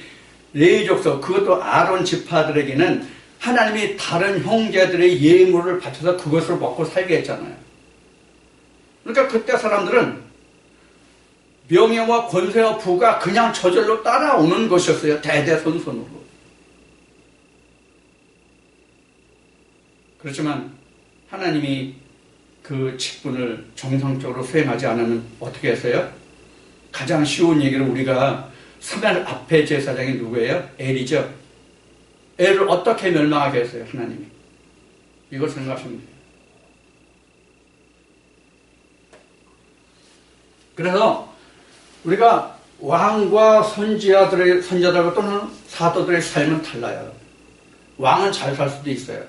레위족속, 그것도 아론 지파들에게는 하나님이 다른 형제들의 예물을 바쳐서 그것을 먹고 살게 했잖아요. 그러니까 그때 사람들은 명예와 권세와 부가 그냥 저절로 따라오는 것이었어요. 대대손손으로. 그렇지만 하나님이 그 직분을 정상적으로 수행하지 않으면 어떻게 했어요? 가장 쉬운 얘기를 우리가 사면 앞에 제사장이 누구예요? 엘이죠. 엘을 어떻게 멸망하게 했어요? 하나님이. 이걸 생각하시면 돼요. 그래서 우리가 왕과 선지자들과 또는 사도들의 삶은 달라요. 왕은 잘 살 수도 있어요.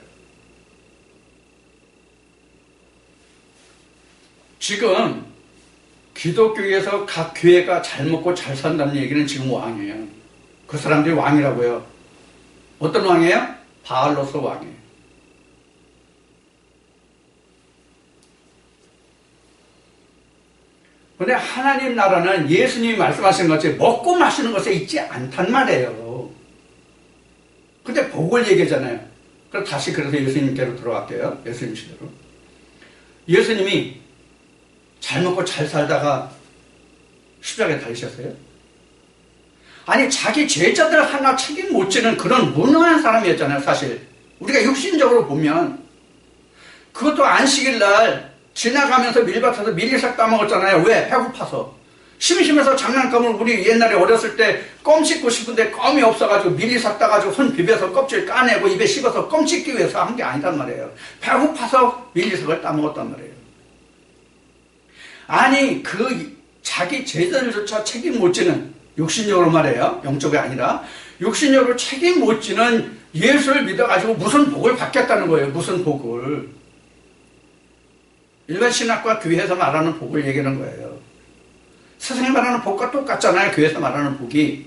지금 기독교에서 각 교회가 잘 먹고 잘 산다는 얘기는 지금 왕이에요. 그 사람들이 왕이라고요. 어떤 왕이에요? 바알로서 왕이에요. 그런데 하나님 나라는 예수님이 말씀하신 것처럼 먹고 마시는 것에 있지 않단 말이에요. 근데 복을 얘기하잖아요. 그럼 다시 그래서 예수님께로 들어갈게요. 예수님 시대로. 예수님이 잘 먹고 잘 살다가 십자가에 달리셨어요? 아니 자기 제자들 하나 책임 못 지는 그런 무능한 사람이었잖아요. 사실 우리가 육신적으로 보면 그것도 안식일 날 지나가면서 밀밭에서 밀리삭 따먹었잖아요. 왜? 배고파서. 심심해서 장난감을 우리 옛날에 어렸을 때 껌 씹고 싶은데 껌이 없어가지고 밀리삭 따가지고 손 비벼서 껍질 까내고 입에 씹어서 껌 씹기 위해서 한 게 아니단 말이에요. 배고파서 밀리삭을 따먹었단 말이에요. 아니 그 자기 제자들조차 책임 못 지는, 육신적으로 말해요. 영적이 아니라 육신적으로 책임 못 지는 예수를 믿어가지고 무슨 복을 받겠다는 거예요. 무슨 복을. 일반 신학과 교회에서 말하는 복을 얘기하는 거예요. 세상에 말하는 복과 똑같잖아요. 교회에서 말하는 복이.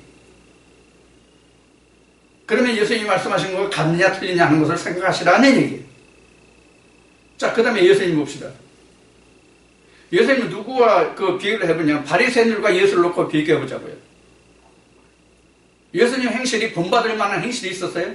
그러면 예수님이 말씀하신 거 같느냐 틀리냐 하는 것을 생각하시라는 얘기예요. 자, 그 다음에 예수님 봅시다. 예수님은 누구와 그 비교를 해보냐? 바리새인들과 예수를 놓고 비교해보자고요. 예수님 행실이 본받을 만한 행실이 있었어요?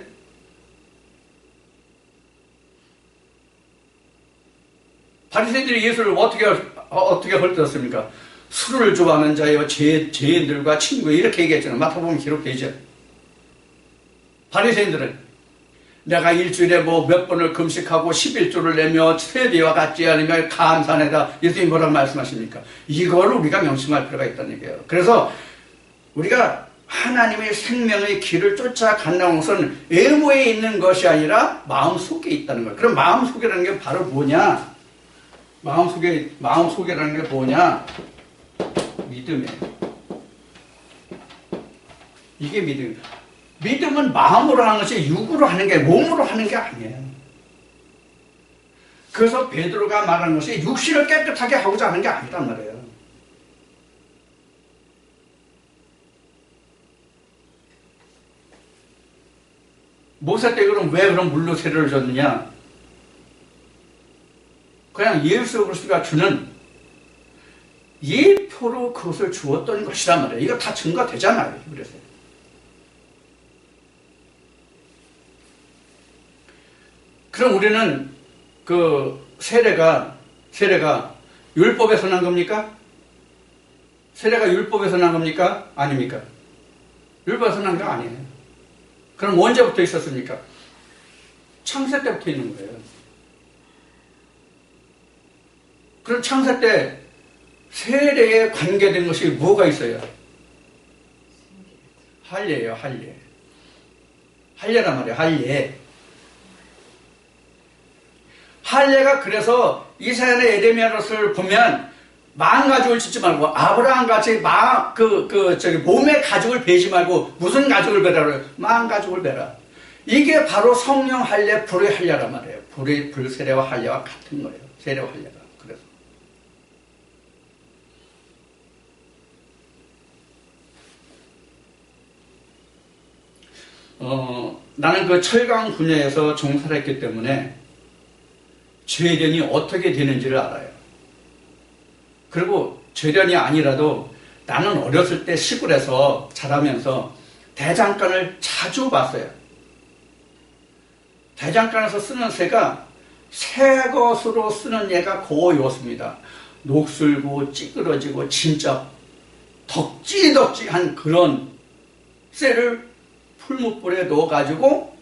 바리새인들이 예수를 어떻게 헐뜯었습니까? 술을 좋아하는 자여 죄인들과 친구 이렇게 얘기했잖아요. 마태복음 기록되죠. 바리새인들은 내가 일주일에 뭐 몇 번을 금식하고 11조를 내며 세대와 같지 않으면 감사하다. 예수님이 뭐라고 말씀하십니까? 이걸 우리가 명심할 필요가 있다는 얘기예요. 그래서 우리가 하나님의 생명의 길을 쫓아간다는 것은 외모에 있는 것이 아니라 마음속에 있다는 거예요. 그럼 마음속이라는 게 바로 뭐냐? 마음속이라는 게 뭐냐? 믿음이에요. 이게 믿음이에요. 믿음은 마음으로 하는 것이 육으로 하는 게, 몸으로 하는 게 아니에요. 그래서 베드로가 말하는 것이 육신을 깨끗하게 하고자 하는 게 아니란 말이에요. 모세 때 왜 그럼 물로 세례를 줬느냐? 그냥 예수 그리스도가 주는 예표로 그것을 주었던 것이란 말이에요. 이거 다 증거되잖아요. 그래서 그럼 우리는 그 세례가 율법에서 난 겁니까? 세례가 율법에서 난 겁니까? 아닙니까? 율법에서 난 게 아니에요. 그럼 언제부터 있었습니까? 창세 때부터 있는 거예요. 그럼 창세 때 세례에 관계된 것이 뭐가 있어요? 할례예요, 할례. 할례란 말이에요, 할례. 할례가 그래서 이사야의 에레미야를 보면 망 가죽을 짓지 말고 아브라함 같이 몸의 가죽을 베지 말고 무슨 가죽을 베라고요? 망 가죽을 베라. 이게 바로 성령 할례, 불의 할례란 말이에요. 불 세례와 할례와 같은 거예요. 세례와 할례가. 그래서 나는 그 철강 분야에서 종사를 했기 때문에 죄련이 어떻게 되는지를 알아요. 그리고 죄련이 아니라도 나는 어렸을 때 시골에서 자라면서 대장간을 자주 봤어요. 대장간에서 쓰는 새가 새 것으로 쓰는 얘가 거의 없습니다. 녹슬고 찌그러지고 진짜 덕지덕지한 그런 쇠를 풀무불에 넣어가지고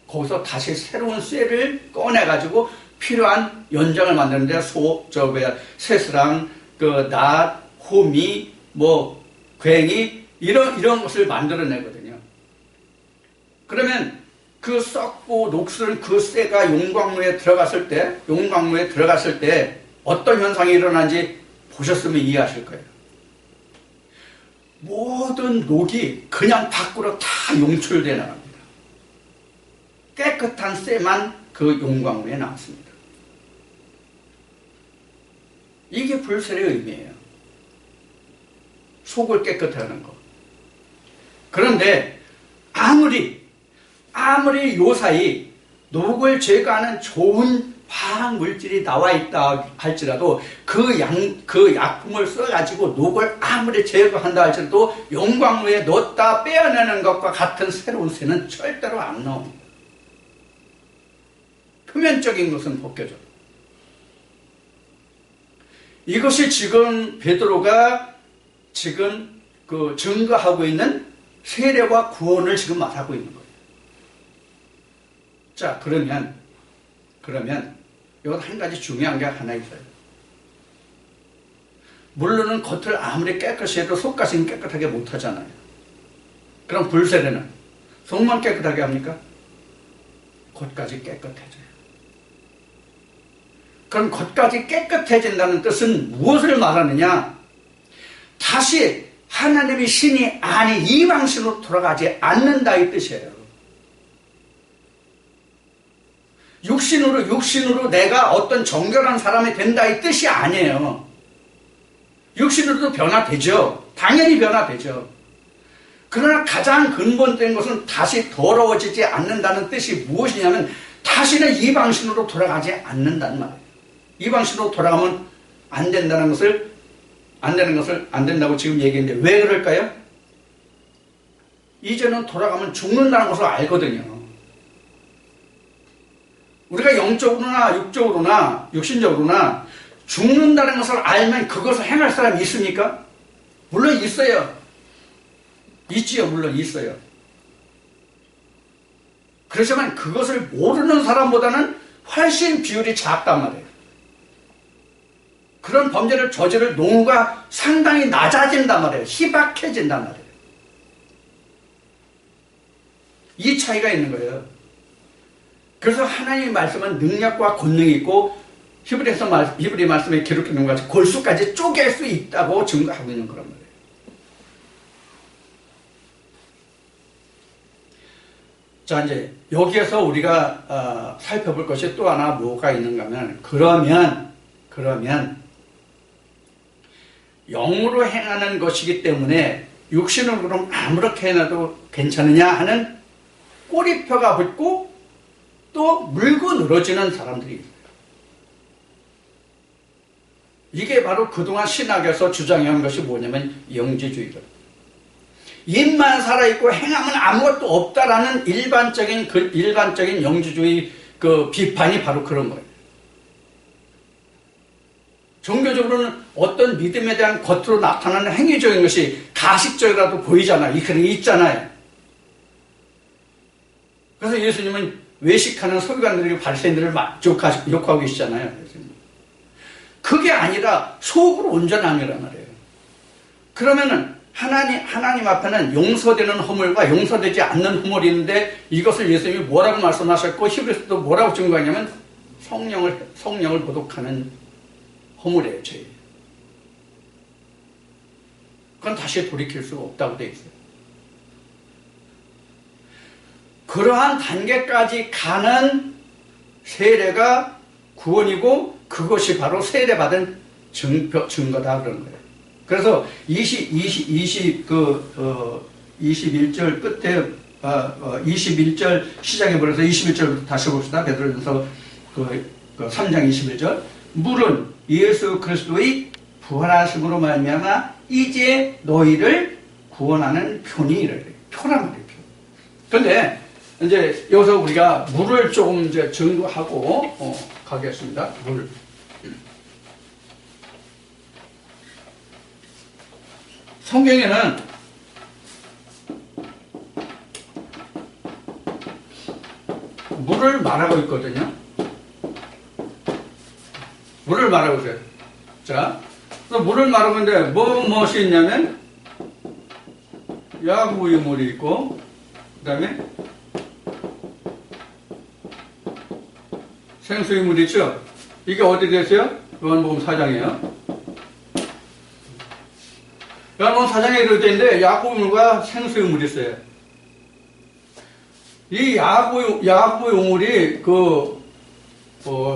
거기서 다시 새로운 쇠를 꺼내가지고 필요한 연장을 만드는데 새스랑 낫, 호미, 괭이 이런 것을 만들어내거든요. 그러면 그 썩고 녹슬은 그 쇠가 용광로에 들어갔을 때 어떤 현상이 일어나는지 보셨으면 이해하실 거예요. 모든 녹이 그냥 밖으로 다 용출되어 나갑니다. 깨끗한 쇠만 그 용광로에 나왔습니다. 이게 불셀의 의미예요. 속을 깨끗하게 하는 거. 그런데 아무리 요사이 녹을 제거하는 좋은 화학 물질이 나와 있다 할지라도 그 약품을 써가지고 녹을 아무리 제거한다 할지라도 용광로에 넣었다 빼어내는 것과 같은 새로운 쇠는 절대로 안 나옵니다. 표면적인 것은 벗겨져. 이것이 지금 베드로가 지금 증거하고 있는 세례와 구원을 지금 말하고 있는 거예요. 자, 그러면 여기 한 가지 중요한 게 하나 있어요. 물론은 겉을 아무리 깨끗이 해도 속까지는 깨끗하게 못하잖아요. 그럼 불세례는 속만 깨끗하게 합니까? 겉까지 깨끗해져요. 그럼 겉까지 깨끗해진다는 뜻은 무엇을 말하느냐? 다시 하나님의 신이 아닌 이방신으로 돌아가지 않는다 이 뜻이에요. 육신으로 내가 어떤 정결한 사람이 된다 이 뜻이 아니에요. 육신으로도 변화되죠. 당연히 변화되죠. 그러나 가장 근본된 것은 다시 더러워지지 않는다는 뜻이 무엇이냐면 다시는 이방신으로 돌아가지 않는다는 말이에요. 이방신으로 돌아가면 안 된다는 것을 안 된다고 지금 얘기했는데 왜 그럴까요? 이제는 돌아가면 죽는다는 것을 알거든요. 우리가 영적으로나 육적으로나 육신적으로나 죽는다는 것을 알면 그것을 행할 사람이 있습니까? 물론 있어요. 있지요. 물론 있어요. 그렇지만 그것을 모르는 사람보다는 훨씬 비율이 작단 말이에요. 그런 범죄를 저지를 농후가 상당히 낮아진단 말이에요. 희박해진단 말이에요. 이 차이가 있는 거예요. 그래서 하나님의 말씀은 능력과 권능이 있고 히브리 말씀에 기록된 것 같이 골수까지 쪼갤 수 있다고 증거하고 있는 거란 말이에요. 자, 이제 여기에서 우리가 살펴볼 것이 또 하나 뭐가 있는가 하면 그러면 영으로 행하는 것이기 때문에 육신으로 그럼 아무렇게 해놔도 괜찮으냐 하는 꼬리표가 붙고 또 물고 늘어지는 사람들이 있어요. 이게 바로 그동안 신학에서 주장해온 것이 뭐냐면 영지주의거든요. 입만 살아있고 행하면 아무것도 없다라는 일반적인 영지주의 비판이 바로 그런 거예요. 종교적으로는 어떤 믿음에 대한 겉으로 나타나는 행위적인 것이 가식적이라도 보이잖아요. 그런 게 있잖아요. 그래서 예수님은 외식하는 서기관들에게 바리새인들을 욕하고 계시잖아요. 그게 아니라 속으로 온전함이란 말이에요. 그러면은 하나님 앞에는 용서되는 허물과 용서되지 않는 허물이 있는데 이것을 예수님이 뭐라고 말씀하셨고 히브리서도 뭐라고 증거하냐면 성령을 모독하는 허물이에요. 죄. 그건 다시 돌이킬 수가 없다고 되어 있어요. 그러한 단계까지 가는 세례가 구원이고 그것이 바로 세례받은 증거다 그런 거예요. 그래서 21절 끝에 21절 시작해 버려서 21절부터 다시 봅시다. 베드로전서 3장 21절 물은 예수 그리스도의 부활하심으로 말미암아 이제 너희를 구원하는 표니 표란 말이에요. 그런데 이제 여기서 우리가 물을 조금 이제 증거하고 가겠습니다. 물. 성경에는 물을 말하고 있거든요. 물을 말아보세요. 자, 그래서 물을 말아보는데 무엇이 있냐면 야구유물이 있고 그 다음에 생수유물이 있죠. 이게 어디 계세요? 요한복음 4장이에요. 요한복음 4장에 이렇게 있는데 야구유물과 생수유물이 있어요. 이 야구유물이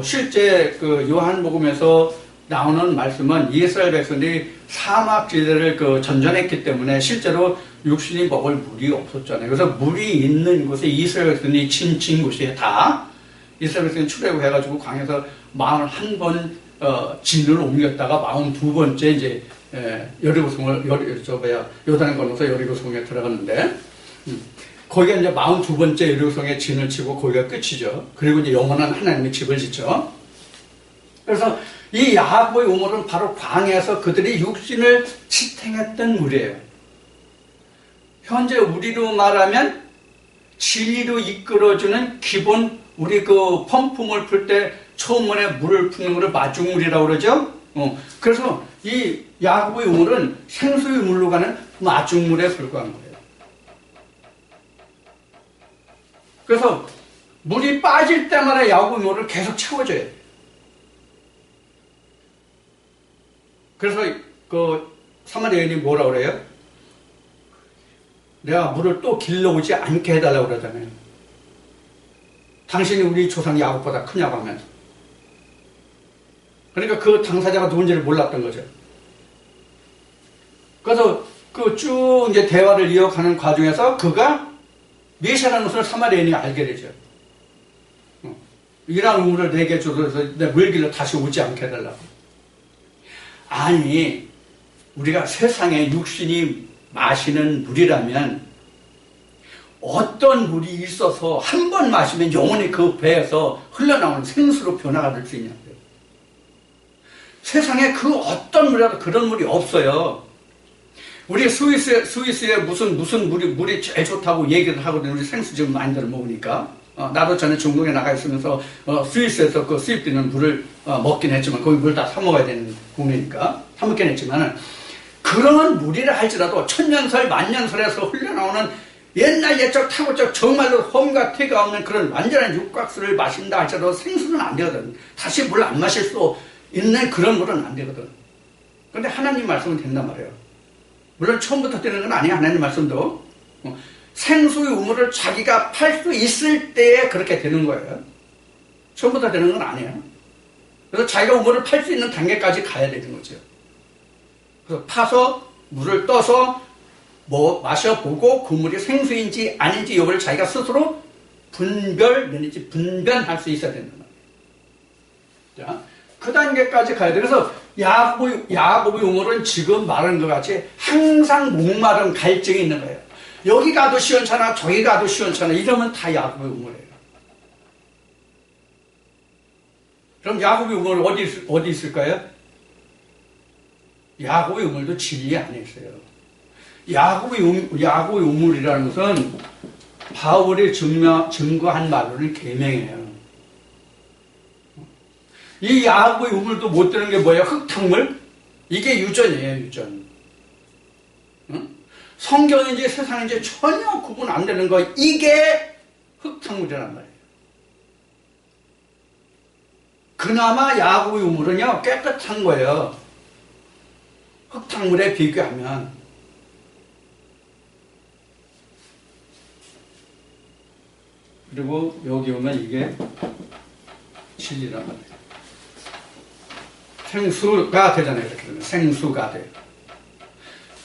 실제 요한복음에서 나오는 말씀은 이스라엘 백성들이 사막지대를 전전했기 때문에 실제로 육신이 먹을 물이 없었잖아요. 그래서 물이 있는 곳에 이스라엘 백성들이 진 곳에 다 이스라엘 백성이 출애굽해가지고 광야에서 41번 진을 옮겼다가 42번째 이제 요단을 건너서 여리고성에 들어갔는데 거기가 이제 42번째 여리고성에 진을 치고 거기가 끝이죠. 그리고 이제 영원한 하나님의 집을 짓죠. 그래서 이 야고의 우물은 바로 광야에서 그들이 육신을 지탱했던 물이에요. 현재 우리로 말하면 진리로 이끌어주는 기본 우리 펌프물 풀 때 처음에 물을 푸는 거를 마중물이라고 그러죠. 그래서 이 야고의 우물은 생수의 물로 가는 마중물에 불과한 거예요. 그래서 물이 빠질 때마다 야고의 우물을 계속 채워줘야 돼요. 그래서 사마리아 여인이 뭐라 그래요? 내가 물을 또 길러오지 않게 해달라고 그러잖아요. 당신이 우리 조상 야곱보다 크냐고 하면서. 그러니까 그 당사자가 누군지를 몰랐던 거죠. 그래서 쭉 이제 대화를 이어가는 과정에서 그가 메시아라는 것을 사마리아 여인이 알게 되죠. 이런 우물을 내게 줘서 내 물 길러 다시 오지 않게 해달라고. 아니, 우리가 세상에 육신이 마시는 물이라면 어떤 물이 있어서 한 번 마시면 영원히 그 배에서 흘러나오는 생수로 변화가 될 수 있냐고요. 세상에 그 어떤 물이라도 그런 물이 없어요. 우리 스위스에 무슨 물이 제일 좋다고 얘기를 하거든요. 우리 생수 지금 많이들 먹으니까. 나도 전에 중국에 나가 있으면서 스위스에서 그 수입되는 물을 먹긴 했지만 거기 물 다 사 먹어야 되는 국내니까 사 먹긴 했지만 그런 물이라 할지라도 천년설 만년설에서 흘러나오는 옛날 옛적 타고적 정말로 험과 태가 없는 그런 완전한 육각수를 마신다 할지라도 생수는 안 되거든. 다시 물 안 마실 수 있는 그런 물은 안 되거든. 그런데 하나님 말씀은 된단 말이에요. 물론 처음부터 되는 건 아니에요. 하나님 말씀도 생수의 우물을 자기가 팔 수 있을 때에 그렇게 되는 거예요. 처음부터 되는 건 아니에요. 그래서 자기가 우물을 팔 수 있는 단계까지 가야 되는 거죠. 그래서 파서 물을 떠서 마셔보고 그 물이 생수인지 아닌지 여부를 자기가 스스로 내는지 분별할 수 있어야 된다. 자, 그 단계까지 가야 돼. 그래서 야곱의 우물은 지금 말한 것 같이 항상 목마른 갈증이 있는 거예요. 여기 가도 시원찮아, 저기 가도 시원찮아. 이러면 다 야곱의 우물이에요. 그럼 야곱의 우물 어디 있을까요? 야곱의 우물도 진리 안에 있어요. 야곱의 우물이라는 것은 바울이 증거한 말로는 계명이에요. 이 야곱의 우물도 못 되는 게 뭐예요? 흙탕물? 이게 유전이에요, 유전. 응? 성경인지 세상인지 전혀 구분 안 되는 거, 이게 흙탕물이란 말이에요. 그나마 야곱의 우물은요, 깨끗한 거예요. 흙탕물에 비교하면. 그리고 여기 오면 이게 진리란 말이에요. 생수가 되잖아요. 이렇게 되면 생수가 돼요.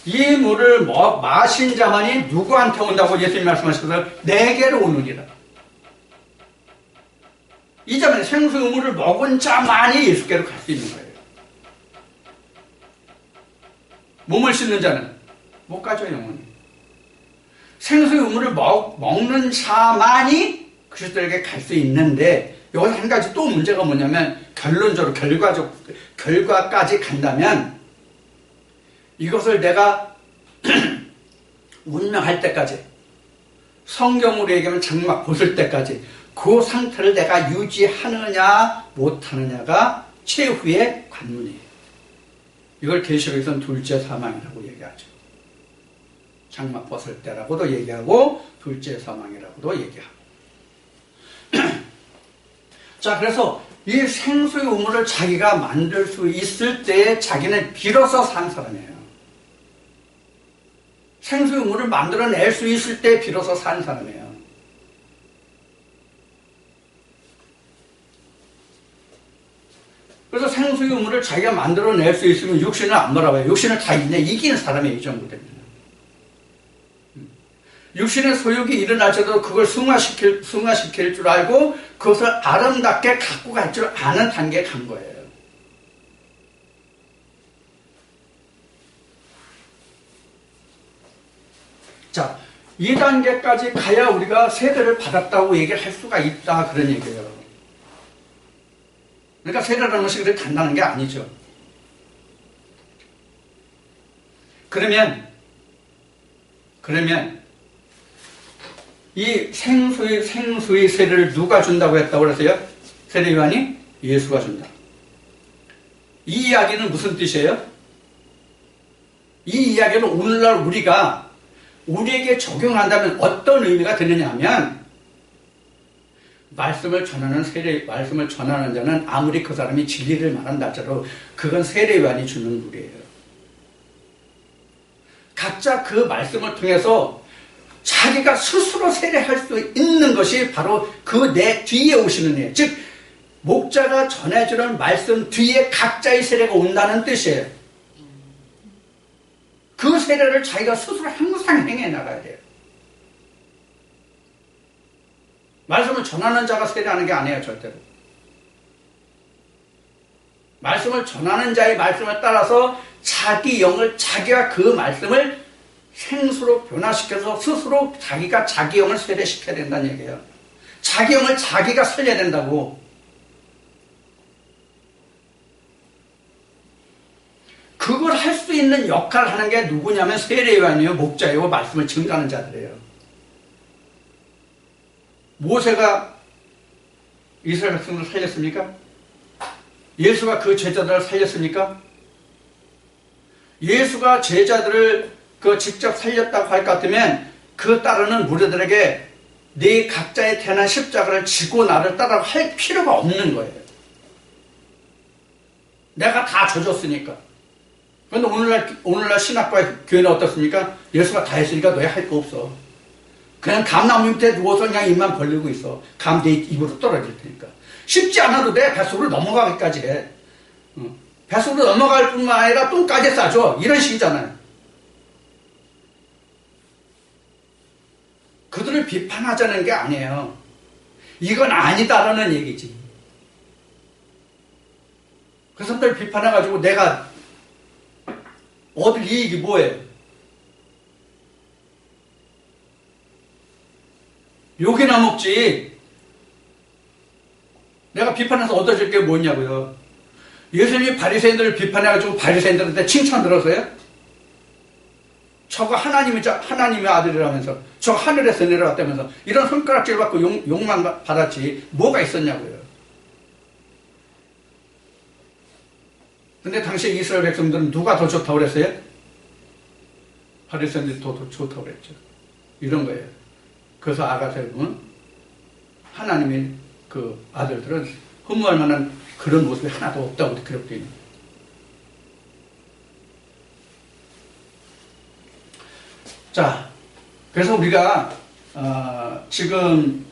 이 물을 마신 자만이 누구한테 온다고 예수님 말씀하셨어요? 내게로 오느니라. 이 자만이 생수의 물을 먹은 자만이 예수께로 갈 수 있는 거예요. 몸을 씻는 자는 못 가죠, 영원히. 생수의 물을 먹는 자만이 그리스도에게 갈 수 있는데, 여기서 한 가지 또 문제가 뭐냐면, 결론적으로 결과까지 간다면, 이것을 내가 운명할 때까지, 성경으로 얘기하면 장막 벗을 때까지, 그 상태를 내가 유지하느냐, 못하느냐가 최후의 관문이에요. 이걸 계시록에서는 둘째 사망이라고 얘기하죠. 장막 벗을 때라고도 얘기하고 둘째 사망이라고도 얘기하고. 자, 그래서 이 생수의 우물을 자기가 만들 수 있을 때에 자기는 비로소 산 사람이에요. 생수의 우물을 만들어낼 수 있을 때 비로소 산 사람이에요. 그래서 생수의 우물을 자기가 만들어낼 수 있으면 육신을 안 바라봐요. 육신을 다 이기는 사람이에요. 이 정도 되면. 육신의 소욕이 일어날지라도 그걸 승화시킬 줄 알고 그것을 아름답게 갖고 갈 줄 아는 단계에 간 거예요. 자, 이 단계까지 가야 우리가 세례를 받았다고 얘기를 할 수가 있다, 그런 얘기예요. 그러니까 세례라는 것이 그렇게 간단한 게 아니죠. 그러면 이 생수의 세례를 누가 준다고 했다고 그랬어요? 세례요한이? 예수가 준다. 이 이야기는 무슨 뜻이에요? 이 이야기는 오늘날 우리에게 적용한다면 어떤 의미가 되느냐 하면, 말씀을 전하는 자는 아무리 그 사람이 진리를 말한다 할지라도 그건 세례요한이 주는 물이에요. 각자 그 말씀을 통해서 자기가 스스로 세례할 수 있는 것이 바로 그 내 뒤에 오시는 애. 즉, 목자가 전해주는 말씀 뒤에 각자의 세례가 온다는 뜻이에요. 그 세례를 자기가 스스로 항상 행해 나가야 돼요. 말씀을 전하는 자가 세례하는 게 아니에요, 절대로. 말씀을 전하는 자의 말씀을 따라서 자기 영을, 자기가 그 말씀을 생수로 변화시켜서 스스로 자기가 자기 영을 세례시켜야 된다는 얘기예요. 자기 영을 자기가 살려야 된다고. 그걸 할 수 있는 역할을 하는 게 누구냐면 세례요한이에요. 목자이고 말씀을 증거하는 자들이에요. 모세가 이스라엘 백성들을 살렸습니까? 예수가 그 제자들을 살렸습니까? 예수가 제자들을 직접 살렸다고 할 것 같으면 그 따르는 무리들에게 네 각자의 태어난 십자가를 지고 나를 따라할 필요가 없는 거예요. 내가 다 져줬으니까. 그런데 오늘날 신학과 교회는 어떻습니까? 예수가 다 했으니까 너희 할 거 없어. 그냥 감나무 밑에 누워서 그냥 입만 벌리고 있어. 감 내 입으로 떨어질 테니까. 쉽지 않아도 돼. 뱃속으로 넘어가기까지 해. 뱃속으로 넘어갈 뿐만 아니라 똥까지 싸줘. 이런 식이잖아요. 그들을 비판하자는 게 아니에요. 이건 아니다라는 얘기지. 그 사람들 비판해가지고 내가 얻을 이익이 뭐예요? 욕이나 먹지. 내가 비판해서 얻어질 게 뭐냐고요. 예수님이 바리새인들을 비판해가지고 바리새인들한테 칭찬 들었어요? 저거 하나님의 아들이라면서, 저 하늘에서 내려왔다면서 이런 손가락질 받고 욕만 받았지 뭐가 있었냐고요. 근데 당시 이스라엘 백성들은 누가 더 좋다고 그랬어요? 바리새인들이 더 좋다고 그랬죠. 이런 거예요. 그래서 아가서에 보면 하나님의 그 아들들은 흠모할 만한 그런 모습이 하나도 없다고 기록되어 있는 거예요. 자, 그래서 우리가 지금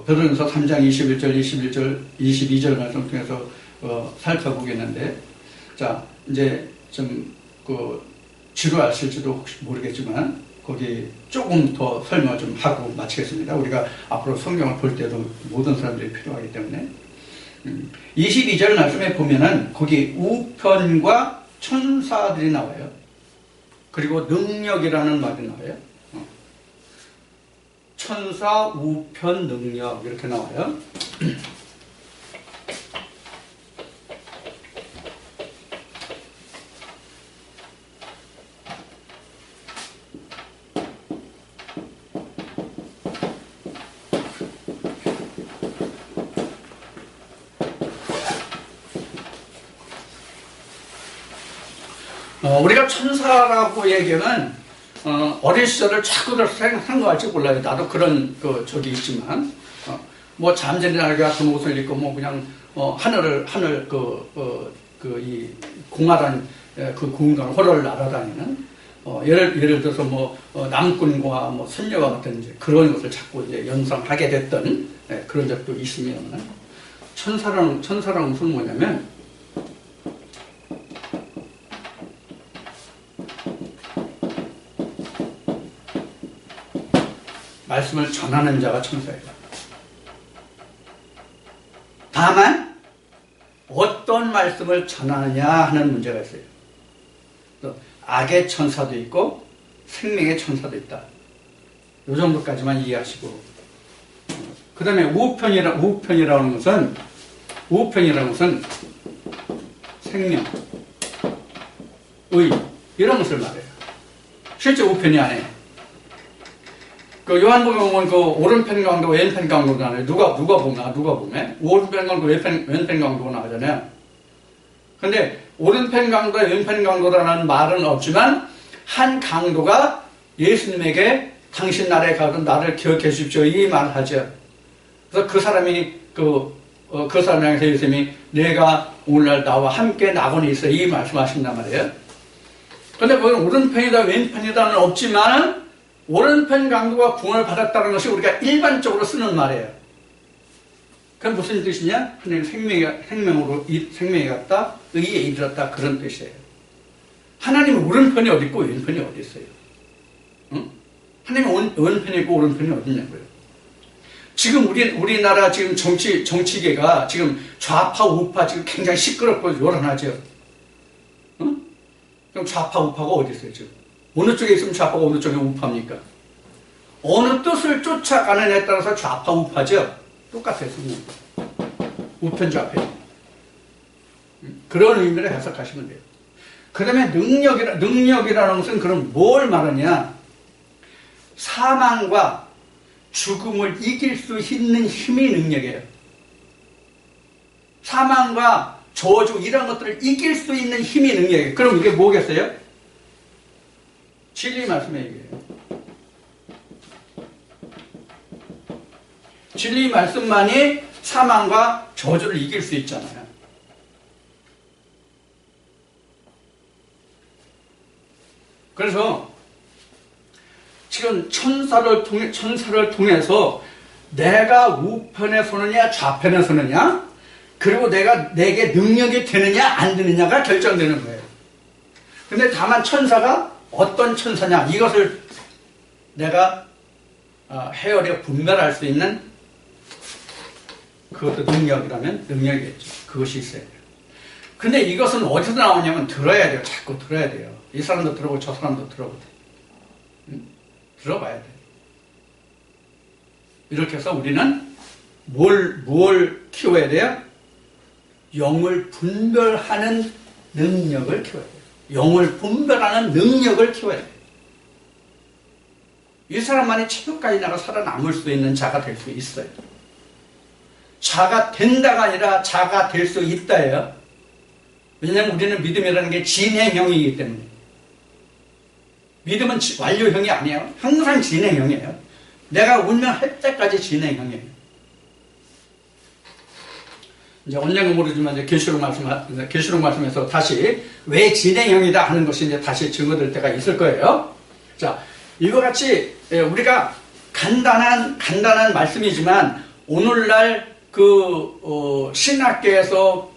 베드로전서 3장 21절, 21절, 22절 말씀 통해서 살펴보겠는데, 자, 이제 좀 지루하실지도 혹시 모르겠지만 거기 조금 더 설명을 좀 하고 마치겠습니다. 우리가 앞으로 성경을 볼 때도 모든 사람들이 필요하기 때문에. 22절 말씀에 보면은 거기 우편과 천사들이 나와요. 그리고 능력이라는 말이 나와요. 천사, 우편, 능력 이렇게 나와요. 우리가 천사라고 얘기하면 어린 시절을 자꾸 생각한 거 할지 몰라요. 나도 그런 적이 있지만 뭐 잠자리 날개 같은 옷을 입고 뭐 그냥 하늘 이 공활한 그 공간 호를 날아다니는 예를 들어서 뭐 남꾼과 뭐 선녀와 같은 이제 그런 것을 자꾸 이제 연상하게 됐던 그런 적도 있으면 천사라는 것은 뭐냐면 말씀을 전하는 자가 천사예요. 다만 어떤 말씀을 전하느냐 하는 문제가 있어요. 악의 천사도 있고 생명의 천사도 있다. 이 정도까지만 이해하시고 그 다음에 우편이라는 것은 생명, 의 이런 것을 말해요. 실제 우편이 아니에요. 그 요한복음 보면 그 오른편 강도 왼편 강도 나와요. 누가 보면 오른편 강도 왼편 강도가 나오잖아요. 근데 오른편 강도 왼편 강도라는 말은 없지만 한 강도가 예수님에게 당신 나라에 가든 나를 기억해 주십시오 이 말을 하죠. 그래서 그 사람이 그 사람에게 예수님이 내가 오늘날 나와 함께 낙원에 있어 이 말씀하신단 말이에요. 근데 거기 오른편이다 왼편이다는 없지만 오른편 강도가 구원을 받았다는 것이 우리가 일반적으로 쓰는 말이에요. 그건 무슨 뜻이냐? 하나님 생명에 갔다, 의에 이르렀다 그런 뜻이에요. 하나님은 오른편이 어디 있고 왼편이 어디 있어요? 응? 하나님은 왼편이 있고 오른편이 어디 있냐고요. 지금 우리나라 지금 정치계가 지금 좌파 우파 지금 굉장히 시끄럽고 요란하죠. 응? 그럼 좌파 우파가 어디 있어요 지금? 어느 쪽에 있으면 좌파가 어느 쪽에 우파입니까? 어느 뜻을 쫓아가느냐에 따라서 좌파 우파죠. 똑같아요. 우편 좌편. 그런 의미로 해석하시면 돼요. 그 다음에 능력이라는 것은 그럼 뭘 말하냐? 사망과 죽음을 이길 수 있는 힘이 능력이에요. 사망과 저주 이런 것들을 이길 수 있는 힘이 능력이에요. 그럼 이게 뭐겠어요? 진리 말씀의 얘기예요. 진리 말씀만이 사망과 저주를 이길 수 있잖아요. 그래서 지금 천사를 통해서 내가 우편에 서느냐 좌편에 서느냐 그리고 내게 능력이 되느냐 안 되느냐가 결정되는 거예요. 근데 다만 천사가 어떤 천사냐 이것을 내가 헤아려 분별할 수 있는 그것도 능력이라면 능력이겠죠. 그것이 있어야 돼요. 근데 이것은 어디서 나오냐면 들어야 돼요. 자꾸 들어야 돼요. 이 사람도 들어보고 저 사람도 들어보고 들어봐야 돼요. 이렇게 해서 우리는 뭘 키워야 돼요? 영을 분별하는 능력을 키워야 돼요. 영을 분별하는 능력을 키워야 돼요. 이 사람만이 천국까지 나가 살아남을 수 있는 자가 될 수 있어요. 자가 된다가 아니라 자가 될 수 있다예요. 왜냐하면 우리는 믿음이라는 게 진행형이기 때문에. 믿음은 완료형이 아니에요. 항상 진행형이에요. 내가 운명할 때까지 진행형이에요. 이제 언젠가 모르지만 이제 계시록 말씀에서 다시 왜 진행형이다 하는 것이 이제 다시 증거될 때가 있을 거예요. 자, 이와 같이 우리가 간단한 말씀이지만 오늘날 신학계에서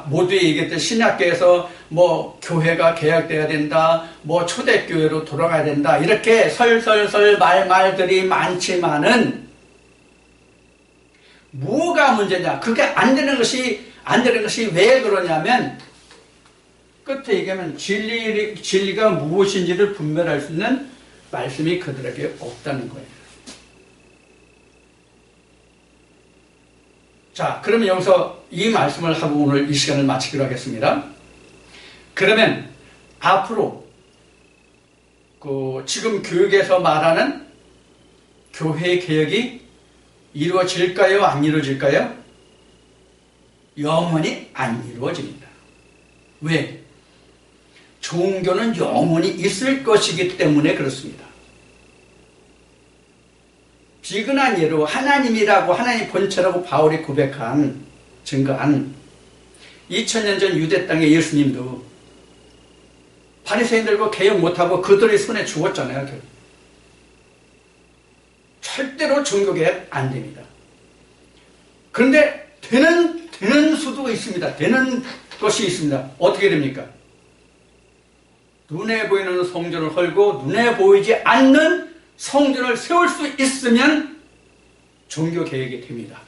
모두 얘기했듯 신학계에서 뭐 교회가 개혁돼야 된다, 뭐 초대교회로 돌아가야 된다 이렇게 설설설 말들이 많지만은 뭐가 문제냐? 그게 안 되는 것이 왜 그러냐면 끝에 얘기하면 진리가 무엇인지를 분별할 수 있는 말씀이 그들에게 없다는 거예요. 자, 그러면 여기서 이 말씀을 하고 오늘 이 시간을 마치기로 하겠습니다. 그러면 앞으로 지금 교육에서 말하는 교회 개혁이 이루어질까요? 안 이루어질까요? 영원히 안 이루어집니다. 왜? 종교는 영원히 있을 것이기 때문에 그렇습니다. 비근한 예로 하나님이라고 하나님 본체라고 바울이 고백한 증거한 2000년 전 유대 땅의 예수님도 바리새인들과 개혁 못하고 그들의 손에 죽었잖아요. 절대로 종교개혁 안 됩니다. 그런데 되는 수도 있습니다. 되는 것이 있습니다. 어떻게 됩니까? 눈에 보이는 성전을 헐고 눈에 보이지 않는 성전을 세울 수 있으면 종교개혁이 됩니다.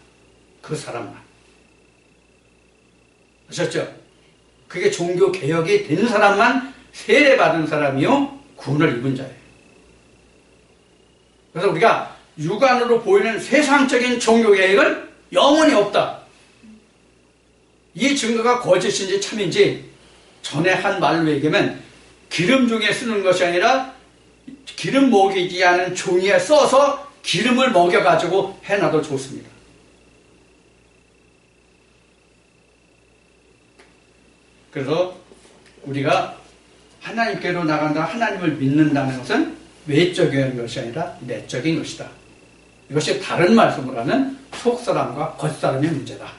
그 사람만. 아셨죠? 그게 종교개혁이 된 사람만 세례받은 사람이요 구원을 입은 자예요. 그래서 우리가 육안으로 보이는 세상적인 종교개혁은 영원히 없다. 이 증거가 거짓인지 참인지 전에 한 말로 얘기하면 기름 중에 쓰는 것이 아니라 기름 먹이지 않은 종이에 써서 기름을 먹여가지고 해놔도 좋습니다. 그래서 우리가 하나님께로 나간다, 하나님을 믿는다는 것은 외적인 것이 아니라 내적인 것이다. 이것이 다른 말씀으로 하면 속사람과 겉사람의 문제다.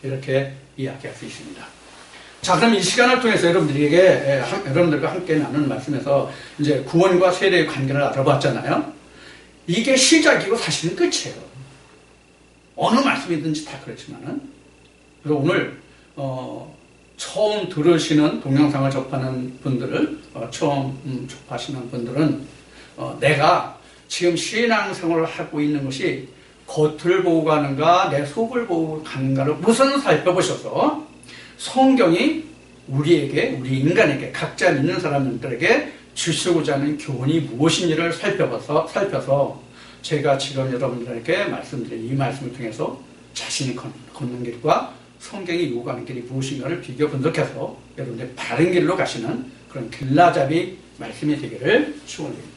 이렇게 이야기할 수 있습니다. 자, 그럼 이 시간을 통해서 여러분들과 함께 나누는 말씀에서 이제 구원과 세례의 관계를 알아봤잖아요. 이게 시작이고 사실은 끝이에요. 어느 말씀이든지 다 그렇지만은. 그래서 오늘, 처음 들으시는 동영상을 접하는 분들을, 처음 접하시는 분들은, 내가 지금 신앙생활을 하고 있는 것이 겉을 보고 가는가, 내 속을 보고 가는가를 우선 살펴보셔서 성경이 우리에게, 우리 인간에게, 각자 믿는 사람들에게 주시고자 하는 교훈이 무엇인지를 살펴서 제가 지금 여러분들에게 말씀드린 이 말씀을 통해서 자신이 걷는 길과 성경이 요구하는 길이 무엇인가를 비교 분석해서 여러분들이 바른 길로 가시는 그런 길라잡이 말씀이 되기를 축원드립니다.